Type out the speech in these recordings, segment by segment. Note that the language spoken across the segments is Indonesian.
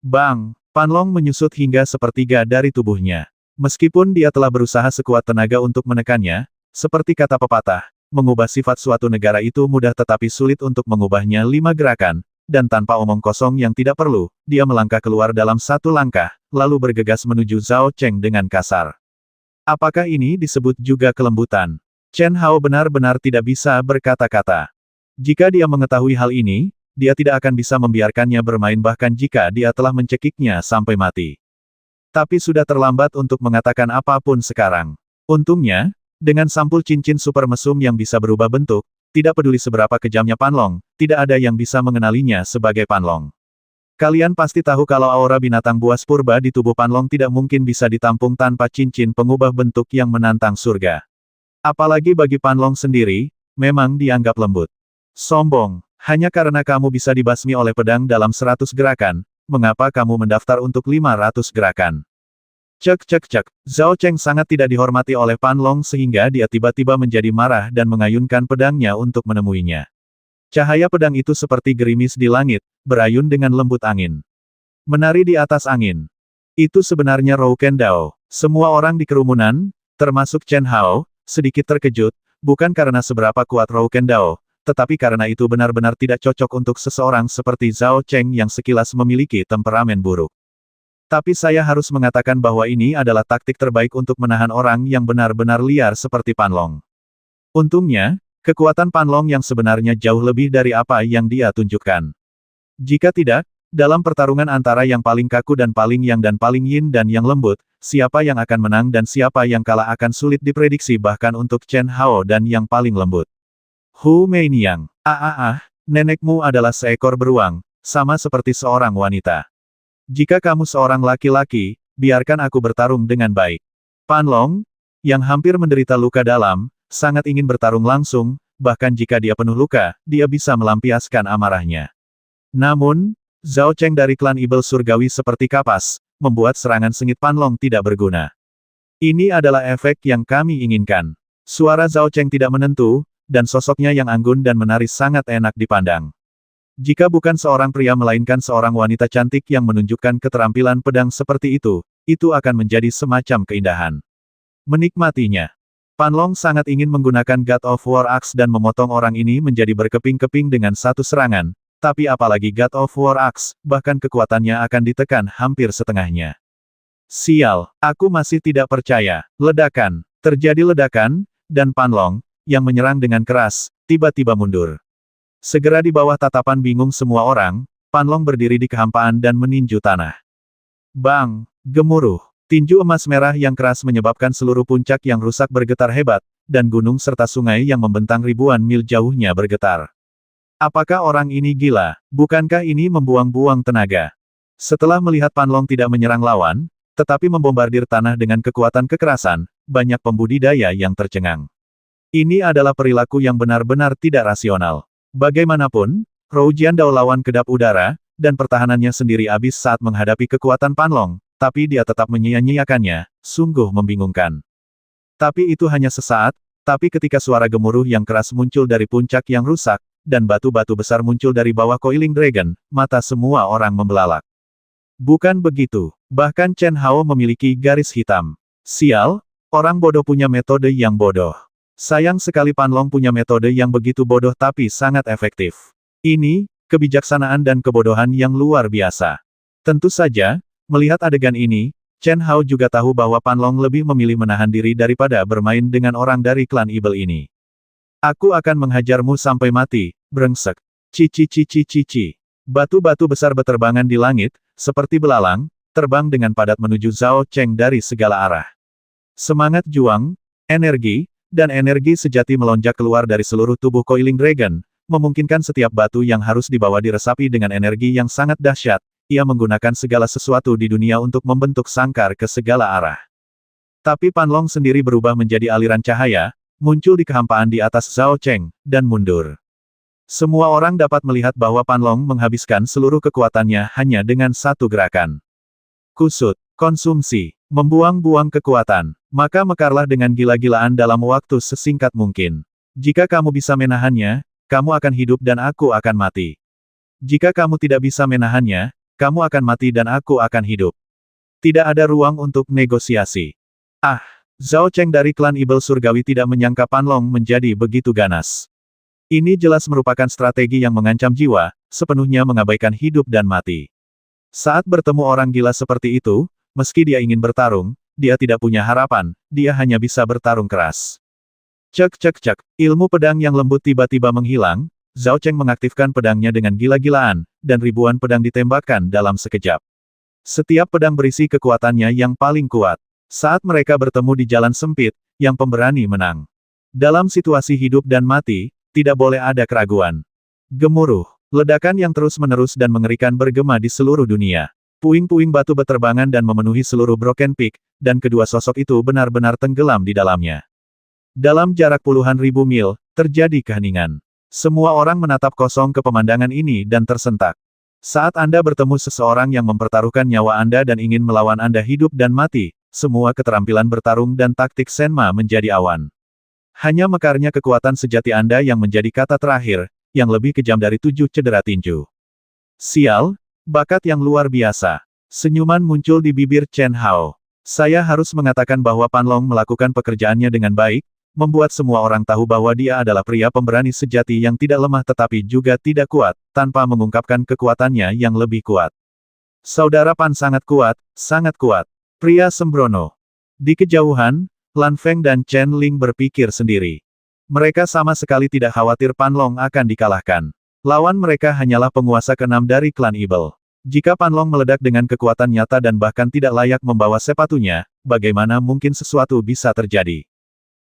Bang! Panlong menyusut hingga sepertiga dari tubuhnya. Meskipun dia telah berusaha sekuat tenaga untuk menekannya, seperti kata pepatah, mengubah sifat suatu negara itu mudah tetapi sulit untuk mengubahnya 5 gerakan, dan tanpa omong kosong yang tidak perlu, dia melangkah keluar dalam 1 langkah, lalu bergegas menuju Zhao Cheng dengan kasar. Apakah ini disebut juga kelembutan? Chen Hao benar-benar tidak bisa berkata-kata. Jika dia mengetahui hal ini, dia tidak akan bisa membiarkannya bermain bahkan jika dia telah mencekiknya sampai mati. Tapi sudah terlambat untuk mengatakan apapun sekarang. Untungnya, dengan sampul cincin super mesum yang bisa berubah bentuk, tidak peduli seberapa kejamnya Panlong, tidak ada yang bisa mengenalinya sebagai Panlong. Kalian pasti tahu kalau aura binatang buas purba di tubuh Panlong tidak mungkin bisa ditampung tanpa cincin pengubah bentuk yang menantang surga. Apalagi bagi Panlong sendiri, memang dianggap lembut. Sombong, hanya karena kamu bisa dibasmi oleh pedang dalam 100 gerakan, mengapa kamu mendaftar untuk 500 gerakan? Cek cek cek, Zhao Cheng sangat tidak dihormati oleh Panlong sehingga dia tiba-tiba menjadi marah dan mengayunkan pedangnya untuk menemuinya. Cahaya pedang itu seperti gerimis di langit, berayun dengan lembut angin. Menari di atas angin. Itu sebenarnya Rouken Dao. Semua orang di kerumunan, termasuk Chen Hao, sedikit terkejut, bukan karena seberapa kuat Rouken Dao, tetapi karena itu benar-benar tidak cocok untuk seseorang seperti Zhao Cheng yang sekilas memiliki temperamen buruk. Tapi saya harus mengatakan bahwa ini adalah taktik terbaik untuk menahan orang yang benar-benar liar seperti Panlong. Untungnya, kekuatan Panlong yang sebenarnya jauh lebih dari apa yang dia tunjukkan. Jika tidak, dalam pertarungan antara yang paling kaku dan paling yang yin dan yang lembut, siapa yang akan menang dan siapa yang kalah akan sulit diprediksi bahkan untuk Chen Hao dan yang paling lembut. Hu Meiniang, nenekmu adalah seekor beruang, sama seperti seorang wanita. Jika kamu seorang laki-laki, biarkan aku bertarung dengan baik. Panlong, yang hampir menderita luka dalam, sangat ingin bertarung langsung, bahkan jika dia penuh luka, dia bisa melampiaskan amarahnya. Namun, Zhao Cheng dari klan Ibel Surgawi seperti kapas, membuat serangan sengit Panlong tidak berguna. Ini adalah efek yang kami inginkan. Suara Zhao Cheng tidak menentu, dan sosoknya yang anggun dan menari sangat enak dipandang. Jika bukan seorang pria melainkan seorang wanita cantik yang menunjukkan keterampilan pedang seperti itu akan menjadi semacam keindahan. Menikmatinya. Panlong sangat ingin menggunakan God of War Axe dan memotong orang ini menjadi berkeping-keping dengan satu serangan, tapi apalagi God of War Axe, bahkan kekuatannya akan ditekan hampir setengahnya. Sial, aku masih tidak percaya. Ledakan. Terjadi ledakan, dan Panlong, yang menyerang dengan keras, tiba-tiba mundur. Segera di bawah tatapan bingung semua orang, Panlong berdiri di kehampaan dan meninju tanah. Bang! Gemuruh. Tinju emas merah yang keras menyebabkan seluruh puncak yang rusak bergetar hebat, dan gunung serta sungai yang membentang ribuan mil jauhnya bergetar. Apakah orang ini gila? Bukankah ini membuang-buang tenaga? Setelah melihat Panlong tidak menyerang lawan, tetapi membombardir tanah dengan kekuatan kekerasan, banyak pembudidaya yang tercengang. Ini adalah perilaku yang benar-benar tidak rasional. Bagaimanapun, Roujian Dao lawan kedap udara, dan pertahanannya sendiri habis saat menghadapi kekuatan Panlong, tapi dia tetap menyia-nyiakannya, sungguh membingungkan. Tapi itu hanya sesaat, tapi ketika suara gemuruh yang keras muncul dari puncak yang rusak, dan batu-batu besar muncul dari bawah Coiling Dragon, mata semua orang membelalak. Bukan begitu, bahkan Chen Hao memiliki garis hitam. Sial, orang bodoh punya metode yang bodoh. Sayang sekali Panlong punya metode yang begitu bodoh tapi sangat efektif. Ini, kebijaksanaan dan kebodohan yang luar biasa. Tentu saja, melihat adegan ini, Chen Hao juga tahu bahwa Panlong lebih memilih menahan diri daripada bermain dengan orang dari klan Ibel ini. Aku akan menghajarmu sampai mati, brengsek. Cici. Batu-batu besar beterbangan di langit, seperti belalang, terbang dengan padat menuju Zhao Cheng dari segala arah. Semangat juang, energi, dan energi sejati melonjak keluar dari seluruh tubuh Coiling Dragon, memungkinkan setiap batu yang harus dibawa diresapi dengan energi yang sangat dahsyat. Ia menggunakan segala sesuatu di dunia untuk membentuk sangkar ke segala arah. Tapi Panlong sendiri berubah menjadi aliran cahaya, muncul di kehampaan di atas Zhao Cheng, dan mundur. Semua orang dapat melihat bahwa Panlong menghabiskan seluruh kekuatannya hanya dengan satu gerakan. Kusut, konsumsi, membuang-buang kekuatan, maka mekarlah dengan gila-gilaan dalam waktu sesingkat mungkin. Jika kamu bisa menahannya, kamu akan hidup dan aku akan mati. Jika kamu tidak bisa menahannya, kamu akan mati dan aku akan hidup. Tidak ada ruang untuk negosiasi. Ah, Zhao Cheng dari klan Ibel Surgawi tidak menyangka Pan Long menjadi begitu ganas. Ini jelas merupakan strategi yang mengancam jiwa, sepenuhnya mengabaikan hidup dan mati. Saat bertemu orang gila seperti itu, meski dia ingin bertarung, dia tidak punya harapan, dia hanya bisa bertarung keras. Cek cek cek, ilmu pedang yang lembut tiba-tiba menghilang, Zhao Cheng mengaktifkan pedangnya dengan gila-gilaan, dan ribuan pedang ditembakkan dalam sekejap. Setiap pedang berisi kekuatannya yang paling kuat. Saat mereka bertemu di jalan sempit, yang pemberani menang. Dalam situasi hidup dan mati, tidak boleh ada keraguan. Gemuruh, ledakan yang terus-menerus dan mengerikan bergema di seluruh dunia. Puing-puing batu beterbangan dan memenuhi seluruh Broken Peak, dan kedua sosok itu benar-benar tenggelam di dalamnya. Dalam jarak puluhan ribu mil, terjadi keheningan. Semua orang menatap kosong ke pemandangan ini dan tersentak. Saat Anda bertemu seseorang yang mempertaruhkan nyawa Anda dan ingin melawan Anda hidup dan mati, semua keterampilan bertarung dan taktik Senma menjadi awan. Hanya mekarnya kekuatan sejati Anda yang menjadi kata terakhir, yang lebih kejam dari 7 cedera tinju. Sial, bakat yang luar biasa. Senyuman muncul di bibir Chen Hao. Saya harus mengatakan bahwa Pan Long melakukan pekerjaannya dengan baik, membuat semua orang tahu bahwa dia adalah pria pemberani sejati yang tidak lemah tetapi juga tidak kuat, tanpa mengungkapkan kekuatannya yang lebih kuat. Saudara Pan sangat kuat, sangat kuat. Pria sembrono. Di kejauhan, Lan Feng dan Chen Ling berpikir sendiri. Mereka sama sekali tidak khawatir Pan Long akan dikalahkan. Lawan mereka hanyalah penguasa ke-6 dari klan Ibel. Jika Pan Long meledak dengan kekuatan nyata dan bahkan tidak layak membawa sepatunya, bagaimana mungkin sesuatu bisa terjadi?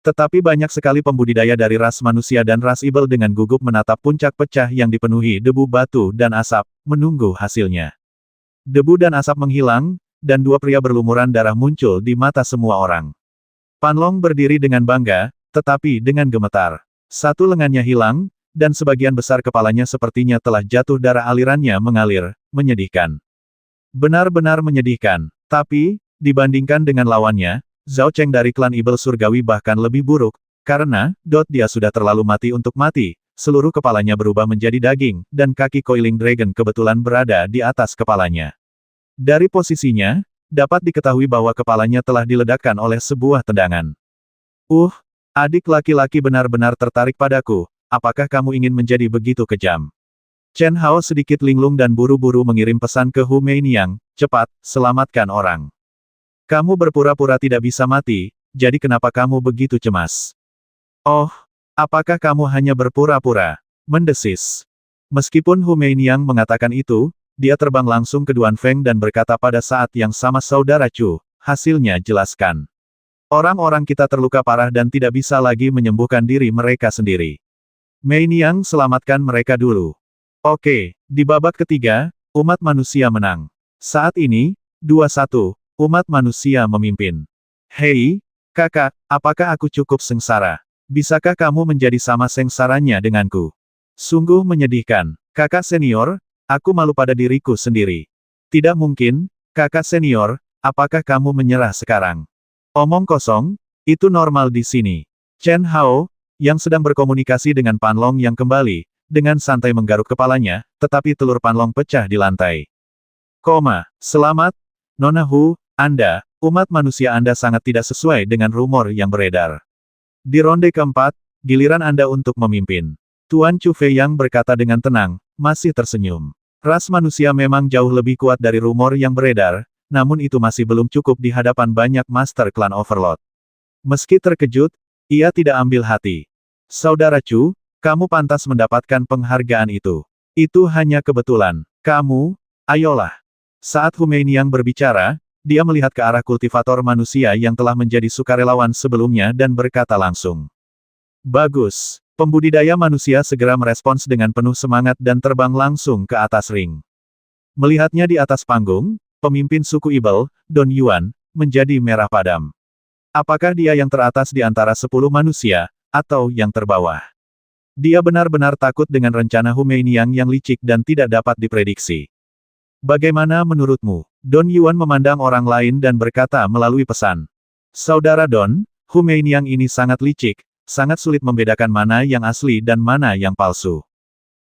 Tetapi banyak sekali pembudidaya dari ras manusia dan ras Ibel dengan gugup menatap puncak pecah yang dipenuhi debu batu dan asap, menunggu hasilnya. Debu dan asap menghilang, dan dua pria berlumuran darah muncul di mata semua orang. Pan Long berdiri dengan bangga, tetapi dengan gemetar. Satu lengannya hilang, dan sebagian besar kepalanya sepertinya telah jatuh darah alirannya mengalir, menyedihkan. Benar-benar menyedihkan. Tapi, dibandingkan dengan lawannya, Zhao Cheng dari klan Ibel Surgawi bahkan lebih buruk, karena, dia sudah terlalu mati untuk mati, seluruh kepalanya berubah menjadi daging, dan kaki Coiling Dragon kebetulan berada di atas kepalanya. Dari posisinya, dapat diketahui bahwa kepalanya telah diledakkan oleh sebuah tendangan. Adik laki-laki benar-benar tertarik padaku, apakah kamu ingin menjadi begitu kejam? Chen Hao sedikit linglung dan buru-buru mengirim pesan ke Hu Meiniang, cepat, selamatkan orang. Kamu berpura-pura tidak bisa mati, jadi kenapa kamu begitu cemas? Oh, apakah kamu hanya berpura-pura? Mendesis. Meskipun Hu Meiniang mengatakan itu, dia terbang langsung ke Duan Feng dan berkata pada saat yang sama saudara Chu, hasilnya jelaskan. Orang-orang kita terluka parah dan tidak bisa lagi menyembuhkan diri mereka sendiri. Meiniang selamatkan mereka dulu. Oke, di babak ketiga, umat manusia menang. Saat ini, 2-1. Umat manusia memimpin. Hei, kakak, apakah aku cukup sengsara? Bisakah kamu menjadi sama sengsaranya denganku? Sungguh menyedihkan. Kakak senior, aku malu pada diriku sendiri. Tidak mungkin, kakak senior, apakah kamu menyerah sekarang? Omong kosong, itu normal di sini. Chen Hao, yang sedang berkomunikasi dengan Pan Long yang kembali, dengan santai menggaruk kepalanya, tetapi telur Pan Long pecah di lantai. Selamat, Nona Hu. Anda, umat manusia Anda sangat tidak sesuai dengan rumor yang beredar. Di ronde keempat, giliran Anda untuk memimpin. Tuan Chu Fei yang berkata dengan tenang, masih tersenyum. Ras manusia memang jauh lebih kuat dari rumor yang beredar, namun itu masih belum cukup di hadapan banyak Master Klan Overlord. Meski terkejut, ia tidak ambil hati. Saudara Chu, kamu pantas mendapatkan penghargaan itu. Itu hanya kebetulan. Kamu, ayolah. Saat Hu Meiniang berbicara, dia melihat ke arah kultivator manusia yang telah menjadi sukarelawan sebelumnya dan berkata langsung. Bagus. Pembudidaya manusia segera merespons dengan penuh semangat dan terbang langsung ke atas ring. Melihatnya di atas panggung, pemimpin suku Ibel, Don Yuan, menjadi merah padam. Apakah dia yang teratas di antara 10 manusia, atau yang terbawah? Dia benar-benar takut dengan rencana Hu Meiniang yang licik dan tidak dapat diprediksi. Bagaimana menurutmu? Don Yuan memandang orang lain dan berkata melalui pesan. Saudara Don, Hu Meiniang ini sangat licik, sangat sulit membedakan mana yang asli dan mana yang palsu.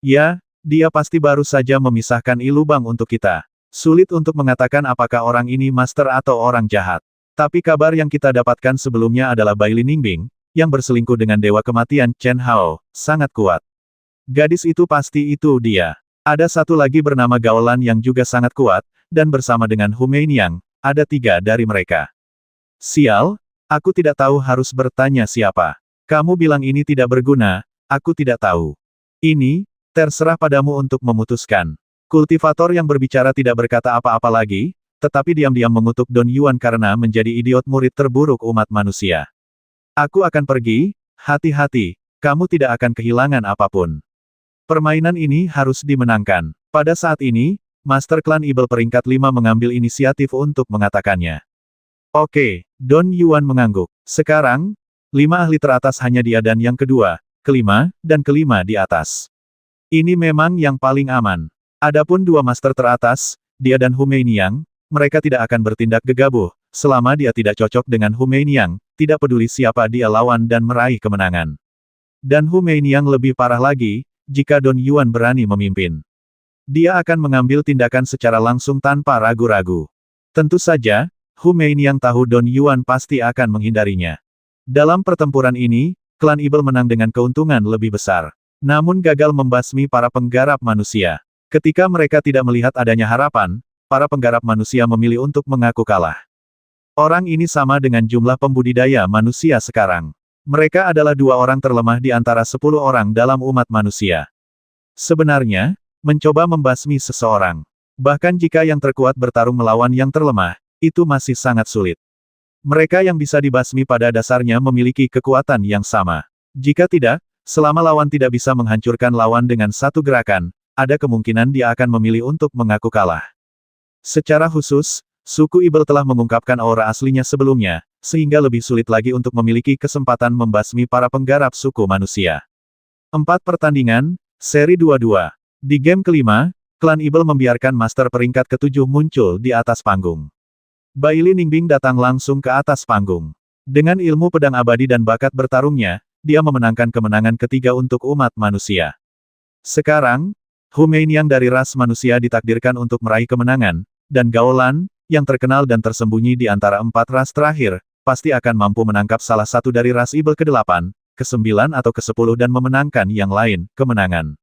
Ya, dia pasti baru saja memisahkan ilubang untuk kita. Sulit untuk mengatakan apakah orang ini master atau orang jahat. Tapi kabar yang kita dapatkan sebelumnya adalah Bailey Ningbing, yang berselingkuh dengan Dewa Kematian Chen Hao, sangat kuat. Gadis itu pasti itu dia. Ada satu lagi bernama Gaolan yang juga sangat kuat, dan bersama dengan Hu Meiniang, ada 3 dari mereka. Sial, aku tidak tahu harus bertanya siapa. Kamu bilang ini tidak berguna, aku tidak tahu. Ini, terserah padamu untuk memutuskan. Kultivator yang berbicara tidak berkata apa-apa lagi, tetapi diam-diam mengutuk Don Yuan karena menjadi idiot murid terburuk umat manusia. Aku akan pergi, hati-hati, kamu tidak akan kehilangan apapun. Permainan ini harus dimenangkan. Pada saat ini, Master Klan Evil peringkat 5 mengambil inisiatif untuk mengatakannya. Oke, Don Yuan mengangguk. Sekarang, 5 ahli teratas hanya dia dan yang kedua, kelima, dan kelima di atas. Ini memang yang paling aman. Adapun 2 master teratas, dia dan Hu Meiniang, mereka tidak akan bertindak gegabah, selama dia tidak cocok dengan Hu Meiniang, tidak peduli siapa dia lawan dan meraih kemenangan. Dan Hu Meiniang lebih parah lagi, jika Don Yuan berani memimpin. Dia akan mengambil tindakan secara langsung tanpa ragu-ragu. Tentu saja, Hu Meiniang tahu Don Yuan pasti akan menghindarinya. Dalam pertempuran ini, klan Evil menang dengan keuntungan lebih besar. Namun gagal membasmi para penggarap manusia. Ketika mereka tidak melihat adanya harapan, para penggarap manusia memilih untuk mengaku kalah. Orang ini sama dengan jumlah pembudidaya manusia sekarang. Mereka adalah 2 orang terlemah di antara 10 orang dalam umat manusia. Sebenarnya, mencoba membasmi seseorang, bahkan jika yang terkuat bertarung melawan yang terlemah, itu masih sangat sulit. Mereka yang bisa dibasmi pada dasarnya memiliki kekuatan yang sama. Jika tidak, selama lawan tidak bisa menghancurkan lawan dengan satu gerakan, ada kemungkinan dia akan memilih untuk mengaku kalah. Secara khusus, suku Evil telah mengungkapkan aura aslinya sebelumnya, sehingga lebih sulit lagi untuk memiliki kesempatan membasmi para penggarap suku manusia. 4 pertandingan, seri 22. Di game kelima, klan Evil membiarkan master peringkat ke-7 muncul di atas panggung. Bailey Ningbing datang langsung ke atas panggung. Dengan ilmu pedang abadi dan bakat bertarungnya, dia memenangkan kemenangan ketiga untuk umat manusia. Sekarang, Hu Meiniang dari ras manusia ditakdirkan untuk meraih kemenangan, dan Gaolan, yang terkenal dan tersembunyi di antara 4 ras terakhir, pasti akan mampu menangkap salah satu dari ras Evil ke-8, ke-9 atau ke-10 dan memenangkan yang lain, kemenangan.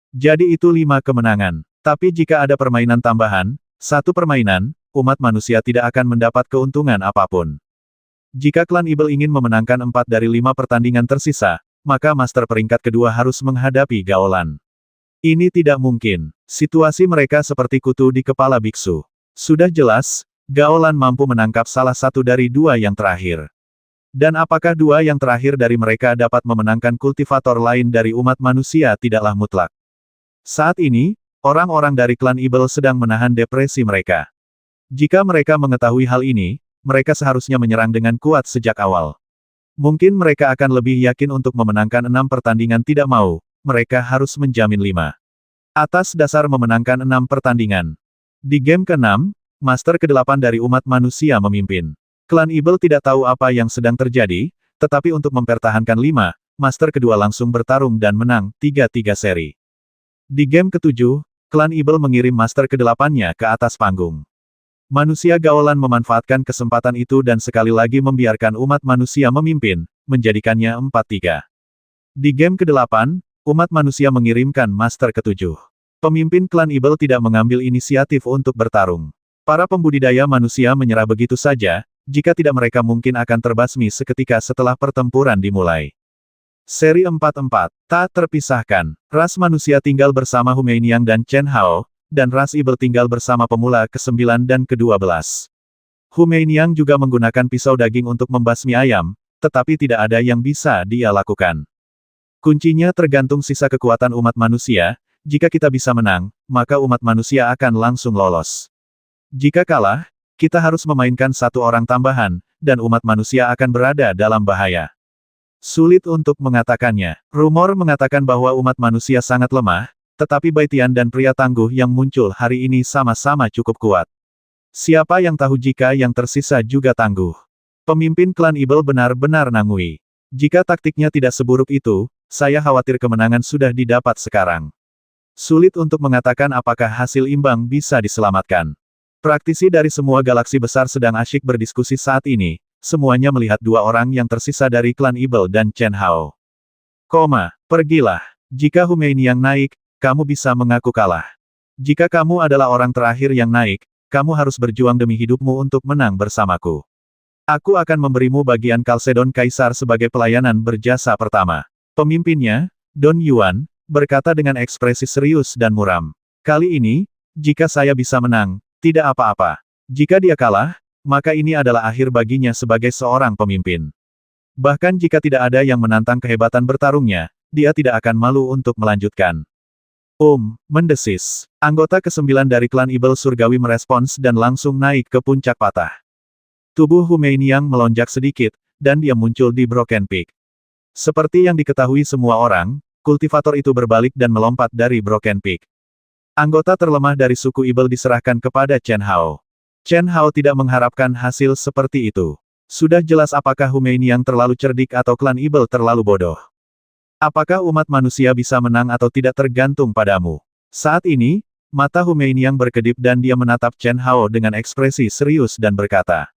Jadi itu 5 kemenangan. Tapi jika ada permainan tambahan, 1 permainan, umat manusia tidak akan mendapat keuntungan apapun. Jika klan Evil ingin memenangkan 4 dari 5 pertandingan tersisa, maka master peringkat kedua harus menghadapi Gaolan. Ini tidak mungkin. Situasi mereka seperti kutu di kepala biksu. Sudah jelas, Gaolan mampu menangkap salah satu dari 2 yang terakhir. Dan apakah 2 yang terakhir dari mereka dapat memenangkan kultivator lain dari umat manusia tidaklah mutlak. Saat ini, orang-orang dari klan Evil sedang menahan depresi mereka. Jika mereka mengetahui hal ini, mereka seharusnya menyerang dengan kuat sejak awal. Mungkin mereka akan lebih yakin untuk memenangkan 6 pertandingan tidak mau, mereka harus menjamin 5. Atas dasar memenangkan 6 pertandingan. Di game ke-6, Master ke-8 dari umat manusia memimpin. Klan Evil tidak tahu apa yang sedang terjadi, tetapi untuk mempertahankan 5, Master kedua langsung bertarung dan menang, 3-3 seri. Di game ke-7, klan Evil mengirim Master ke-8-nya ke atas panggung. Manusia Gaolan memanfaatkan kesempatan itu dan sekali lagi membiarkan umat manusia memimpin, menjadikannya 4-3. Di game ke-8, umat manusia mengirimkan Master ke-7. Pemimpin klan Evil tidak mengambil inisiatif untuk bertarung. Para pembudidaya manusia menyerah begitu saja, jika tidak mereka mungkin akan terbasmi seketika setelah pertempuran dimulai. Seri 4-4, tak terpisahkan. Ras manusia tinggal bersama Hu Meiniang dan Chen Hao, dan ras Evil tinggal bersama pemula ke-9 dan ke-12. Hu Meiniang juga menggunakan pisau daging untuk membasmi ayam, tetapi tidak ada yang bisa dia lakukan. Kuncinya tergantung sisa kekuatan umat manusia. Jika kita bisa menang, maka umat manusia akan langsung lolos. Jika kalah, kita harus memainkan 1 orang tambahan, dan umat manusia akan berada dalam bahaya. Sulit untuk mengatakannya. Rumor mengatakan bahwa umat manusia sangat lemah, tetapi Baitian dan pria tangguh yang muncul hari ini sama-sama cukup kuat. Siapa yang tahu jika yang tersisa juga tangguh? Pemimpin klan Evil benar-benar nangui. Jika taktiknya tidak seburuk itu, saya khawatir kemenangan sudah didapat sekarang. Sulit untuk mengatakan apakah hasil imbang bisa diselamatkan. Praktisi dari semua galaksi besar sedang asyik berdiskusi saat ini, semuanya melihat dua orang yang tersisa dari klan Evil dan Chen Hao. Pergilah. Jika Humeiniang naik, kamu bisa mengaku kalah. Jika kamu adalah orang terakhir yang naik, kamu harus berjuang demi hidupmu untuk menang bersamaku. Aku akan memberimu bagian Kalsedon Kaisar sebagai pelayanan berjasa pertama. Pemimpinnya, Don Yuan, berkata dengan ekspresi serius dan muram. Kali ini, jika saya bisa menang, tidak apa-apa. Jika dia kalah, maka ini adalah akhir baginya sebagai seorang pemimpin. Bahkan jika tidak ada yang menantang kehebatan bertarungnya, dia tidak akan malu untuk melanjutkan. Mendesis. Anggota ke-9 dari klan Evil Surgawi merespons dan langsung naik ke puncak patah. Tubuh Humeiniang melonjak sedikit, dan dia muncul di Broken Peak. Seperti yang diketahui semua orang, kultivator itu berbalik dan melompat dari Broken Peak. Anggota terlemah dari suku Evil diserahkan kepada Chen Hao. Chen Hao tidak mengharapkan hasil seperti itu. Sudah jelas apakah Humeiniang terlalu cerdik atau klan Evil terlalu bodoh. Apakah umat manusia bisa menang atau tidak tergantung padamu. Saat ini, mata Humeiniang berkedip dan dia menatap Chen Hao dengan ekspresi serius dan berkata.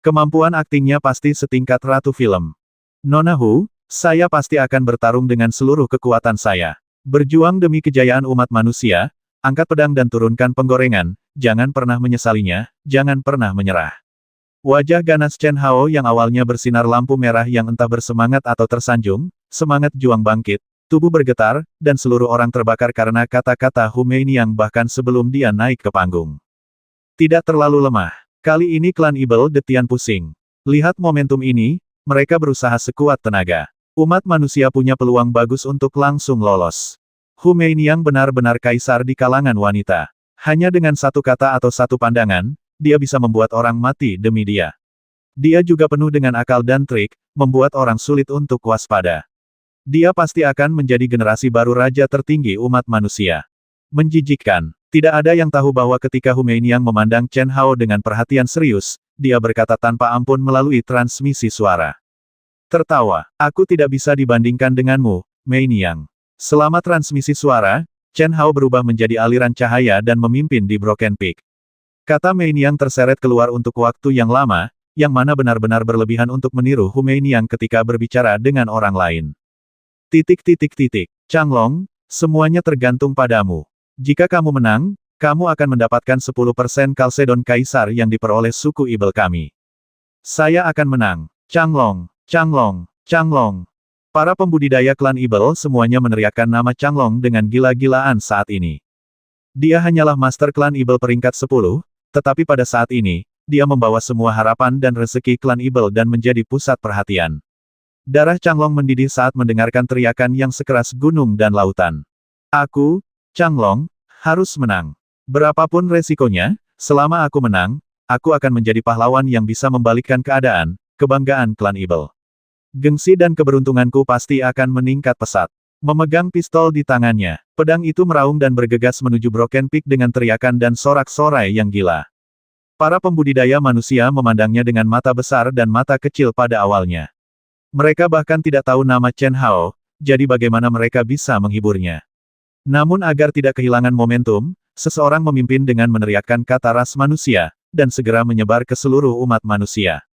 Kemampuan aktingnya pasti setingkat ratu film. Nona Hu, saya pasti akan bertarung dengan seluruh kekuatan saya. Berjuang demi kejayaan umat manusia, angkat pedang dan turunkan penggorengan, jangan pernah menyesalinya, jangan pernah menyerah. Wajah ganas Chen Hao yang awalnya bersinar lampu merah yang entah bersemangat atau tersanjung, semangat juang bangkit, tubuh bergetar, dan seluruh orang terbakar karena kata-kata Humeiniang bahkan sebelum dia naik ke panggung. Tidak terlalu lemah. Kali ini klan Evil Detian pusing. Lihat momentum ini, mereka berusaha sekuat tenaga. Umat manusia punya peluang bagus untuk langsung lolos. Humeiniang benar-benar kaisar di kalangan wanita. Hanya dengan satu kata atau satu pandangan, dia bisa membuat orang mati demi dia. Dia juga penuh dengan akal dan trik, membuat orang sulit untuk waspada. Dia pasti akan menjadi generasi baru raja tertinggi umat manusia. Menjijikkan. Tidak ada yang tahu bahwa ketika Humeiniang memandang Chen Hao dengan perhatian serius, dia berkata tanpa ampun melalui transmisi suara. Tertawa, aku tidak bisa dibandingkan denganmu, Meiniang. Selama transmisi suara, Chen Hao berubah menjadi aliran cahaya dan memimpin di Broken Peak. Kata Meiniang terseret keluar untuk waktu yang lama, yang mana benar-benar berlebihan untuk meniru Humeiniang ketika berbicara dengan orang lain. Changlong, semuanya tergantung padamu. Jika kamu menang, kamu akan mendapatkan 10% Kalsedon Kaisar yang diperoleh suku Evil kami. Saya akan menang. Changlong, Changlong, Changlong. Para pembudidaya klan Evil semuanya meneriakkan nama Changlong dengan gila-gilaan saat ini. Dia hanyalah master klan Evil peringkat 10, tetapi pada saat ini, dia membawa semua harapan dan rezeki klan Evil dan menjadi pusat perhatian. Darah Changlong mendidih saat mendengarkan teriakan yang sekeras gunung dan lautan. Aku, Changlong, harus menang. Berapapun resikonya, selama aku menang, aku akan menjadi pahlawan yang bisa membalikkan keadaan, kebanggaan klan Evil. Gengsi dan keberuntunganku pasti akan meningkat pesat. Memegang pistol di tangannya, pedang itu meraung dan bergegas menuju Broken Peak dengan teriakan dan sorak-sorai yang gila. Para pembudidaya manusia memandangnya dengan mata besar dan mata kecil pada awalnya. Mereka bahkan tidak tahu nama Chen Hao, jadi bagaimana mereka bisa menghiburnya. Namun agar tidak kehilangan momentum, seseorang memimpin dengan meneriakkan kata ras manusia, dan segera menyebar ke seluruh umat manusia.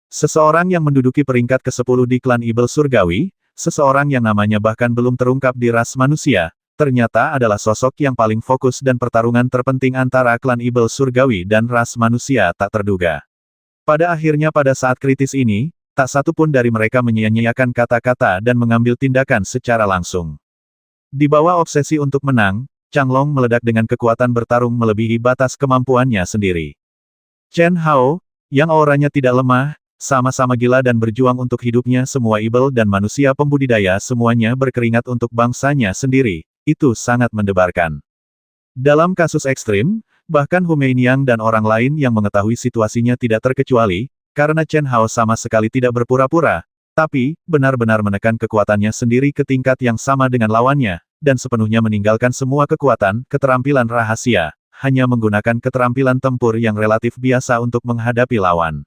Seseorang yang menduduki peringkat ke-10 di klan Evil Surgawi, seseorang yang namanya bahkan belum terungkap di ras manusia, ternyata adalah sosok yang paling fokus dan pertarungan terpenting antara klan Evil Surgawi dan ras manusia tak terduga. Pada akhirnya pada saat kritis ini, tak satu pun dari mereka menyia-nyiakan kata-kata dan mengambil tindakan secara langsung. Di bawah obsesi untuk menang, Changlong meledak dengan kekuatan bertarung melebihi batas kemampuannya sendiri. Chen Hao, yang auranya tidak lemah, sama-sama gila dan berjuang untuk hidupnya semua Evil dan manusia pembudidaya semuanya berkeringat untuk bangsanya sendiri, itu sangat mendebarkan. Dalam kasus ekstrim, bahkan Humeiniang dan orang lain yang mengetahui situasinya tidak terkecuali, karena Chen Hao sama sekali tidak berpura-pura, tapi, benar-benar menekan kekuatannya sendiri ke tingkat yang sama dengan lawannya, dan sepenuhnya meninggalkan semua kekuatan, keterampilan rahasia, hanya menggunakan keterampilan tempur yang relatif biasa untuk menghadapi lawan.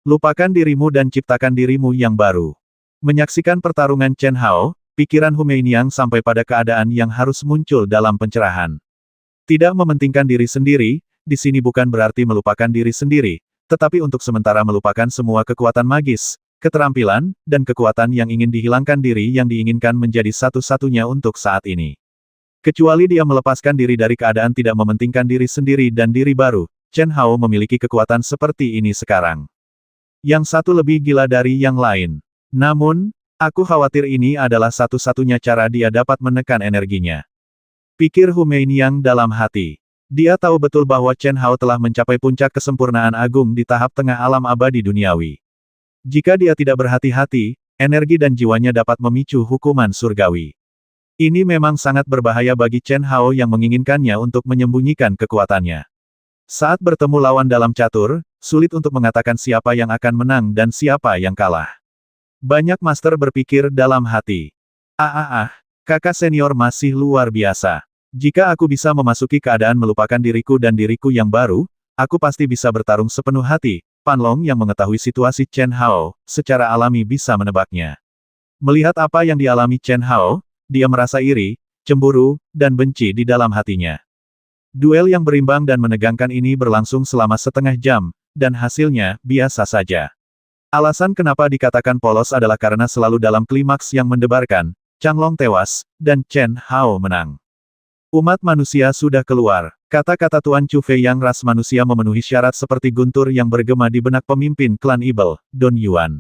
Lupakan dirimu dan ciptakan dirimu yang baru. Menyaksikan pertarungan Chen Hao, pikiran Hu Meiniang sampai pada keadaan yang harus muncul dalam pencerahan. Tidak mementingkan diri sendiri, di sini bukan berarti melupakan diri sendiri, tetapi untuk sementara melupakan semua kekuatan magis, keterampilan, dan kekuatan yang ingin dihilangkan diri yang diinginkan menjadi satu-satunya untuk saat ini. Kecuali dia melepaskan diri dari keadaan tidak mementingkan diri sendiri dan diri baru, Chen Hao memiliki kekuatan seperti ini sekarang. Yang satu lebih gila dari yang lain. Namun, aku khawatir ini adalah satu-satunya cara dia dapat menekan energinya. Pikir Hu Meiniang dalam hati. Dia tahu betul bahwa Chen Hao telah mencapai puncak kesempurnaan agung di tahap tengah alam abadi duniawi. Jika dia tidak berhati-hati, energi dan jiwanya dapat memicu hukuman surgawi. Ini memang sangat berbahaya bagi Chen Hao yang menginginkannya untuk menyembunyikan kekuatannya. Saat bertemu lawan dalam catur, sulit untuk mengatakan siapa yang akan menang dan siapa yang kalah. Banyak master berpikir dalam hati. Kakak senior masih luar biasa. Jika aku bisa memasuki keadaan melupakan diriku dan diriku yang baru, aku pasti bisa bertarung sepenuh hati. Pan Long yang mengetahui situasi Chen Hao, secara alami bisa menebaknya. Melihat apa yang dialami Chen Hao, dia merasa iri, cemburu, dan benci di dalam hatinya. Duel yang berimbang dan menegangkan ini berlangsung selama setengah jam, dan hasilnya biasa saja. Alasan kenapa dikatakan polos adalah karena selalu dalam klimaks yang mendebarkan, Chang Long tewas, dan Chen Hao menang. Umat manusia sudah keluar. Kata-kata Tuan Chu Fei yang ras manusia memenuhi syarat seperti guntur yang bergema di benak pemimpin klan Ibel, Don Yuan.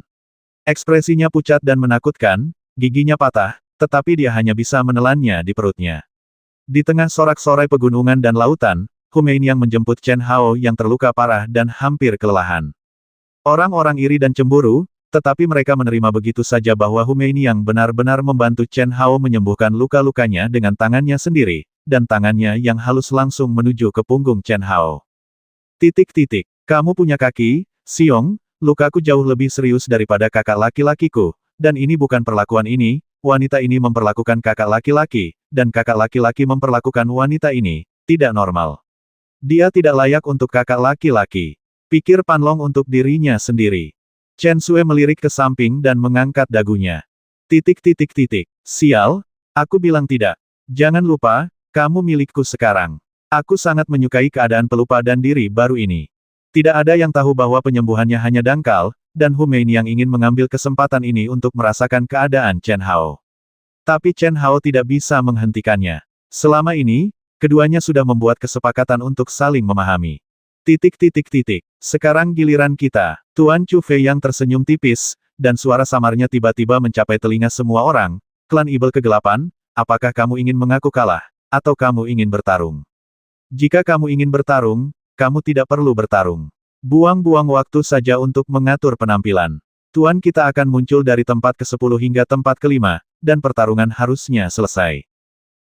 Ekspresinya pucat dan menakutkan, giginya patah, tetapi dia hanya bisa menelannya di perutnya. Di tengah sorak-sorai pegunungan dan lautan, Hu Meiniang menjemput Chen Hao yang terluka parah dan hampir kelelahan. Orang-orang iri dan cemburu, tetapi mereka menerima begitu saja bahwa Hu Meiniang benar-benar membantu Chen Hao menyembuhkan luka-lukanya dengan tangannya sendiri, dan tangannya yang halus langsung menuju ke punggung Chen Hao. Kamu punya kaki, Xiong, lukaku jauh lebih serius daripada kakak laki-lakiku, dan ini bukan perlakuan ini, wanita ini memperlakukan kakak laki-laki, dan kakak laki-laki memperlakukan wanita ini, tidak normal. Dia tidak layak untuk kakak laki-laki. Pikir Pan Long untuk dirinya sendiri. Chen Sui melirik ke samping dan mengangkat dagunya. Sial, aku bilang tidak. Jangan lupa, kamu milikku sekarang. Aku sangat menyukai keadaan pelupa dan diri baru ini. Tidak ada yang tahu bahwa penyembuhannya hanya dangkal, dan Hu Meiniang ingin mengambil kesempatan ini untuk merasakan keadaan Chen Hao. Tapi Chen Hao tidak bisa menghentikannya. Selama ini, keduanya sudah membuat kesepakatan untuk saling memahami. Sekarang giliran kita. Tuan Chu Fei yang tersenyum tipis, dan suara samarnya tiba-tiba mencapai telinga semua orang. Klan Ibel kegelapan, apakah kamu ingin mengaku kalah, atau kamu ingin bertarung? Jika kamu ingin bertarung, kamu tidak perlu bertarung. Buang-buang waktu saja untuk mengatur penampilan. Tuan kita akan muncul dari tempat ke-10 hingga tempat ke-5, dan pertarungan harusnya selesai.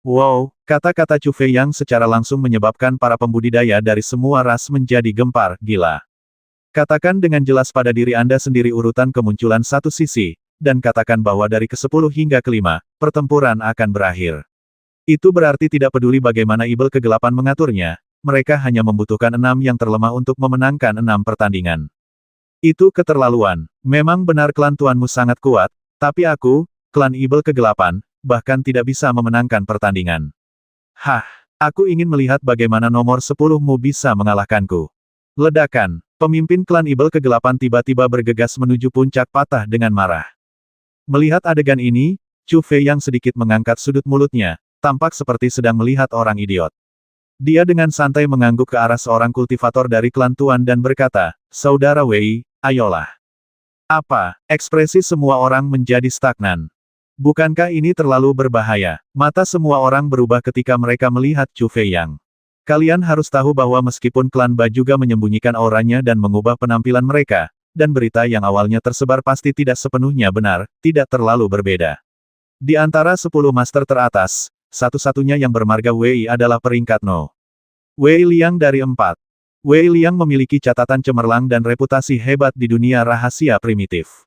Wow, kata-kata Chu Fei yang secara langsung menyebabkan para pembudidaya dari semua ras menjadi gempar, gila. Katakan dengan jelas pada diri Anda sendiri urutan kemunculan satu sisi, dan katakan bahwa dari ke-10 hingga ke-5, pertempuran akan berakhir. Itu berarti tidak peduli bagaimana Ibel kegelapan mengaturnya, mereka hanya membutuhkan 6 yang terlemah untuk memenangkan 6 pertandingan. Itu keterlaluan. Memang benar klan tuanmu sangat kuat, tapi aku, klan Ibel kegelapan, bahkan tidak bisa memenangkan pertandingan. Aku ingin melihat bagaimana nomor 10-mu bisa mengalahkanku. Ledakan. Pemimpin klan Ibel kegelapan tiba-tiba bergegas menuju puncak patah dengan marah. Melihat adegan ini, Chu Fei yang sedikit mengangkat sudut mulutnya, tampak seperti sedang melihat orang idiot. Dia dengan santai mengangguk ke arah seorang kultivator dari klan Tuan dan berkata, "Saudara Wei, ayolah." Apa? Ekspresi semua orang menjadi stagnan. Bukankah ini terlalu berbahaya? Mata semua orang berubah ketika mereka melihat Chu Fei Yang. Kalian harus tahu bahwa meskipun klan Ba juga menyembunyikan auranya dan mengubah penampilan mereka, dan berita yang awalnya tersebar pasti tidak sepenuhnya benar, tidak terlalu berbeda. Di antara 10 master teratas, satu-satunya yang bermarga Wei adalah peringkat No. Wei Liang dari 4. Wei Liang memiliki catatan cemerlang dan reputasi hebat di dunia rahasia primitif.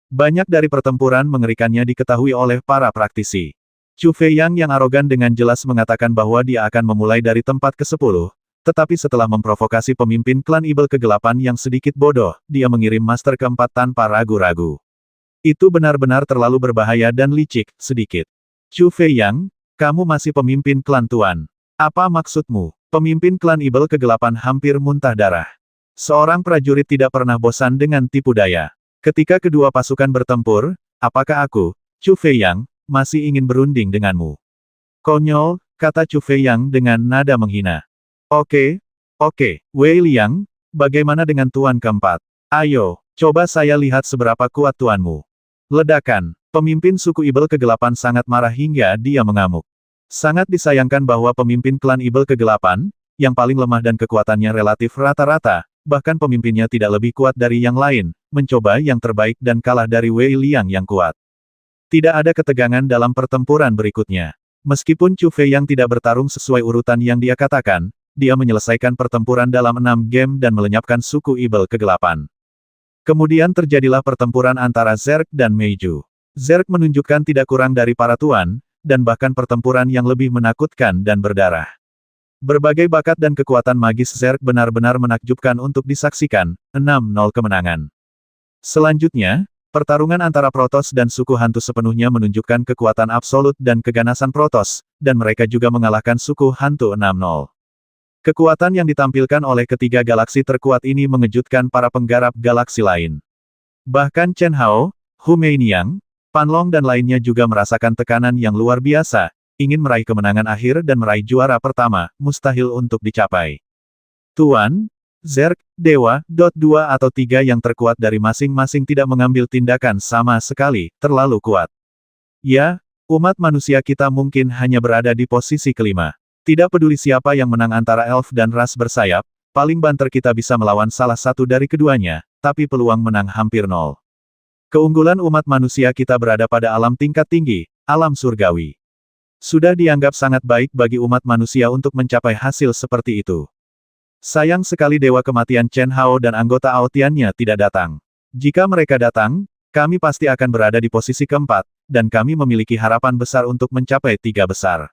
Banyak dari pertempuran mengerikannya diketahui oleh para praktisi. Chu Fei yang arogan dengan jelas mengatakan bahwa dia akan memulai dari tempat ke-10, tetapi setelah memprovokasi pemimpin klan Ibel kegelapan yang sedikit bodoh, dia mengirim master keempat tanpa ragu-ragu. Itu benar-benar terlalu berbahaya dan licik, sedikit. Chu Feiyang, kamu masih pemimpin klan Tuan. Apa maksudmu? Pemimpin klan Ibel Kegelapan hampir muntah darah. Seorang prajurit tidak pernah bosan dengan tipu daya. Ketika kedua pasukan bertempur, apakah aku, Chu Feiyang, masih ingin berunding denganmu? Konyol, kata Chu Feiyang dengan nada menghina. Oke, Wei Liang, bagaimana dengan Tuan keempat? Ayo, coba saya lihat seberapa kuat tuanmu. Ledakan, pemimpin suku Ibel Kegelapan sangat marah hingga dia mengamuk. Sangat disayangkan bahwa pemimpin klan Ibel Kegelapan, yang paling lemah dan kekuatannya relatif rata-rata, bahkan pemimpinnya tidak lebih kuat dari yang lain, mencoba yang terbaik dan kalah dari Wei Liang yang kuat. Tidak ada ketegangan dalam pertempuran berikutnya. Meskipun Chu Feiyang tidak bertarung sesuai urutan yang dia katakan, dia menyelesaikan pertempuran dalam 6 game dan melenyapkan suku Ibel Kegelapan. Kemudian terjadilah pertempuran antara Zerg dan Meiju. Zerg menunjukkan tidak kurang dari para tuan, dan bahkan pertempuran yang lebih menakutkan dan berdarah. Berbagai bakat dan kekuatan magis Zerg benar-benar menakjubkan untuk disaksikan, 6-0 kemenangan. Selanjutnya, pertarungan antara Protoss dan suku hantu sepenuhnya menunjukkan kekuatan absolut dan keganasan Protoss, dan mereka juga mengalahkan suku hantu 6-0. Kekuatan yang ditampilkan oleh ketiga galaksi terkuat ini mengejutkan para penggarap galaksi lain. Bahkan Chen Hao, Hu Meiniang, Pan Long dan lainnya juga merasakan tekanan yang luar biasa, ingin meraih kemenangan akhir dan meraih juara pertama, mustahil untuk dicapai. Tuan, Zerg, Dewa, 2 atau 3 yang terkuat dari masing-masing tidak mengambil tindakan sama sekali, terlalu kuat. Ya, umat manusia kita mungkin hanya berada di posisi kelima. Tidak peduli siapa yang menang antara elf dan ras bersayap, paling banter kita bisa melawan salah satu dari keduanya, tapi peluang menang hampir nol. Keunggulan umat manusia kita berada pada alam tingkat tinggi, alam surgawi. Sudah dianggap sangat baik bagi umat manusia untuk mencapai hasil seperti itu. Sayang sekali Dewa Kematian Chen Hao dan anggota Aotiannya tidak datang. Jika mereka datang, kami pasti akan berada di posisi keempat, dan kami memiliki harapan besar untuk mencapai 3 besar.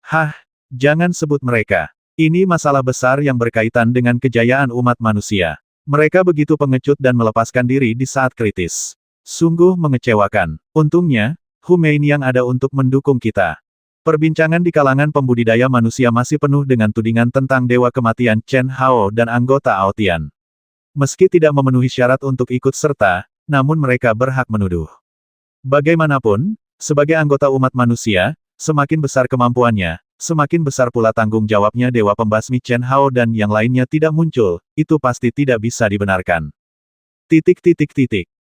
Hah! Jangan sebut mereka. Ini masalah besar yang berkaitan dengan kejayaan umat manusia. Mereka begitu pengecut dan melepaskan diri di saat kritis. Sungguh mengecewakan. Untungnya, Hu Meiniang ada untuk mendukung kita. Perbincangan di kalangan pembudidaya manusia masih penuh dengan tudingan tentang Dewa Kematian Chen Hao dan anggota Aotian. Meski tidak memenuhi syarat untuk ikut serta, namun mereka berhak menuduh. Bagaimanapun, sebagai anggota umat manusia, semakin besar kemampuannya, semakin besar pula tanggung jawabnya. Dewa Pembasmi Chen Hao dan yang lainnya tidak muncul, itu pasti tidak bisa dibenarkan.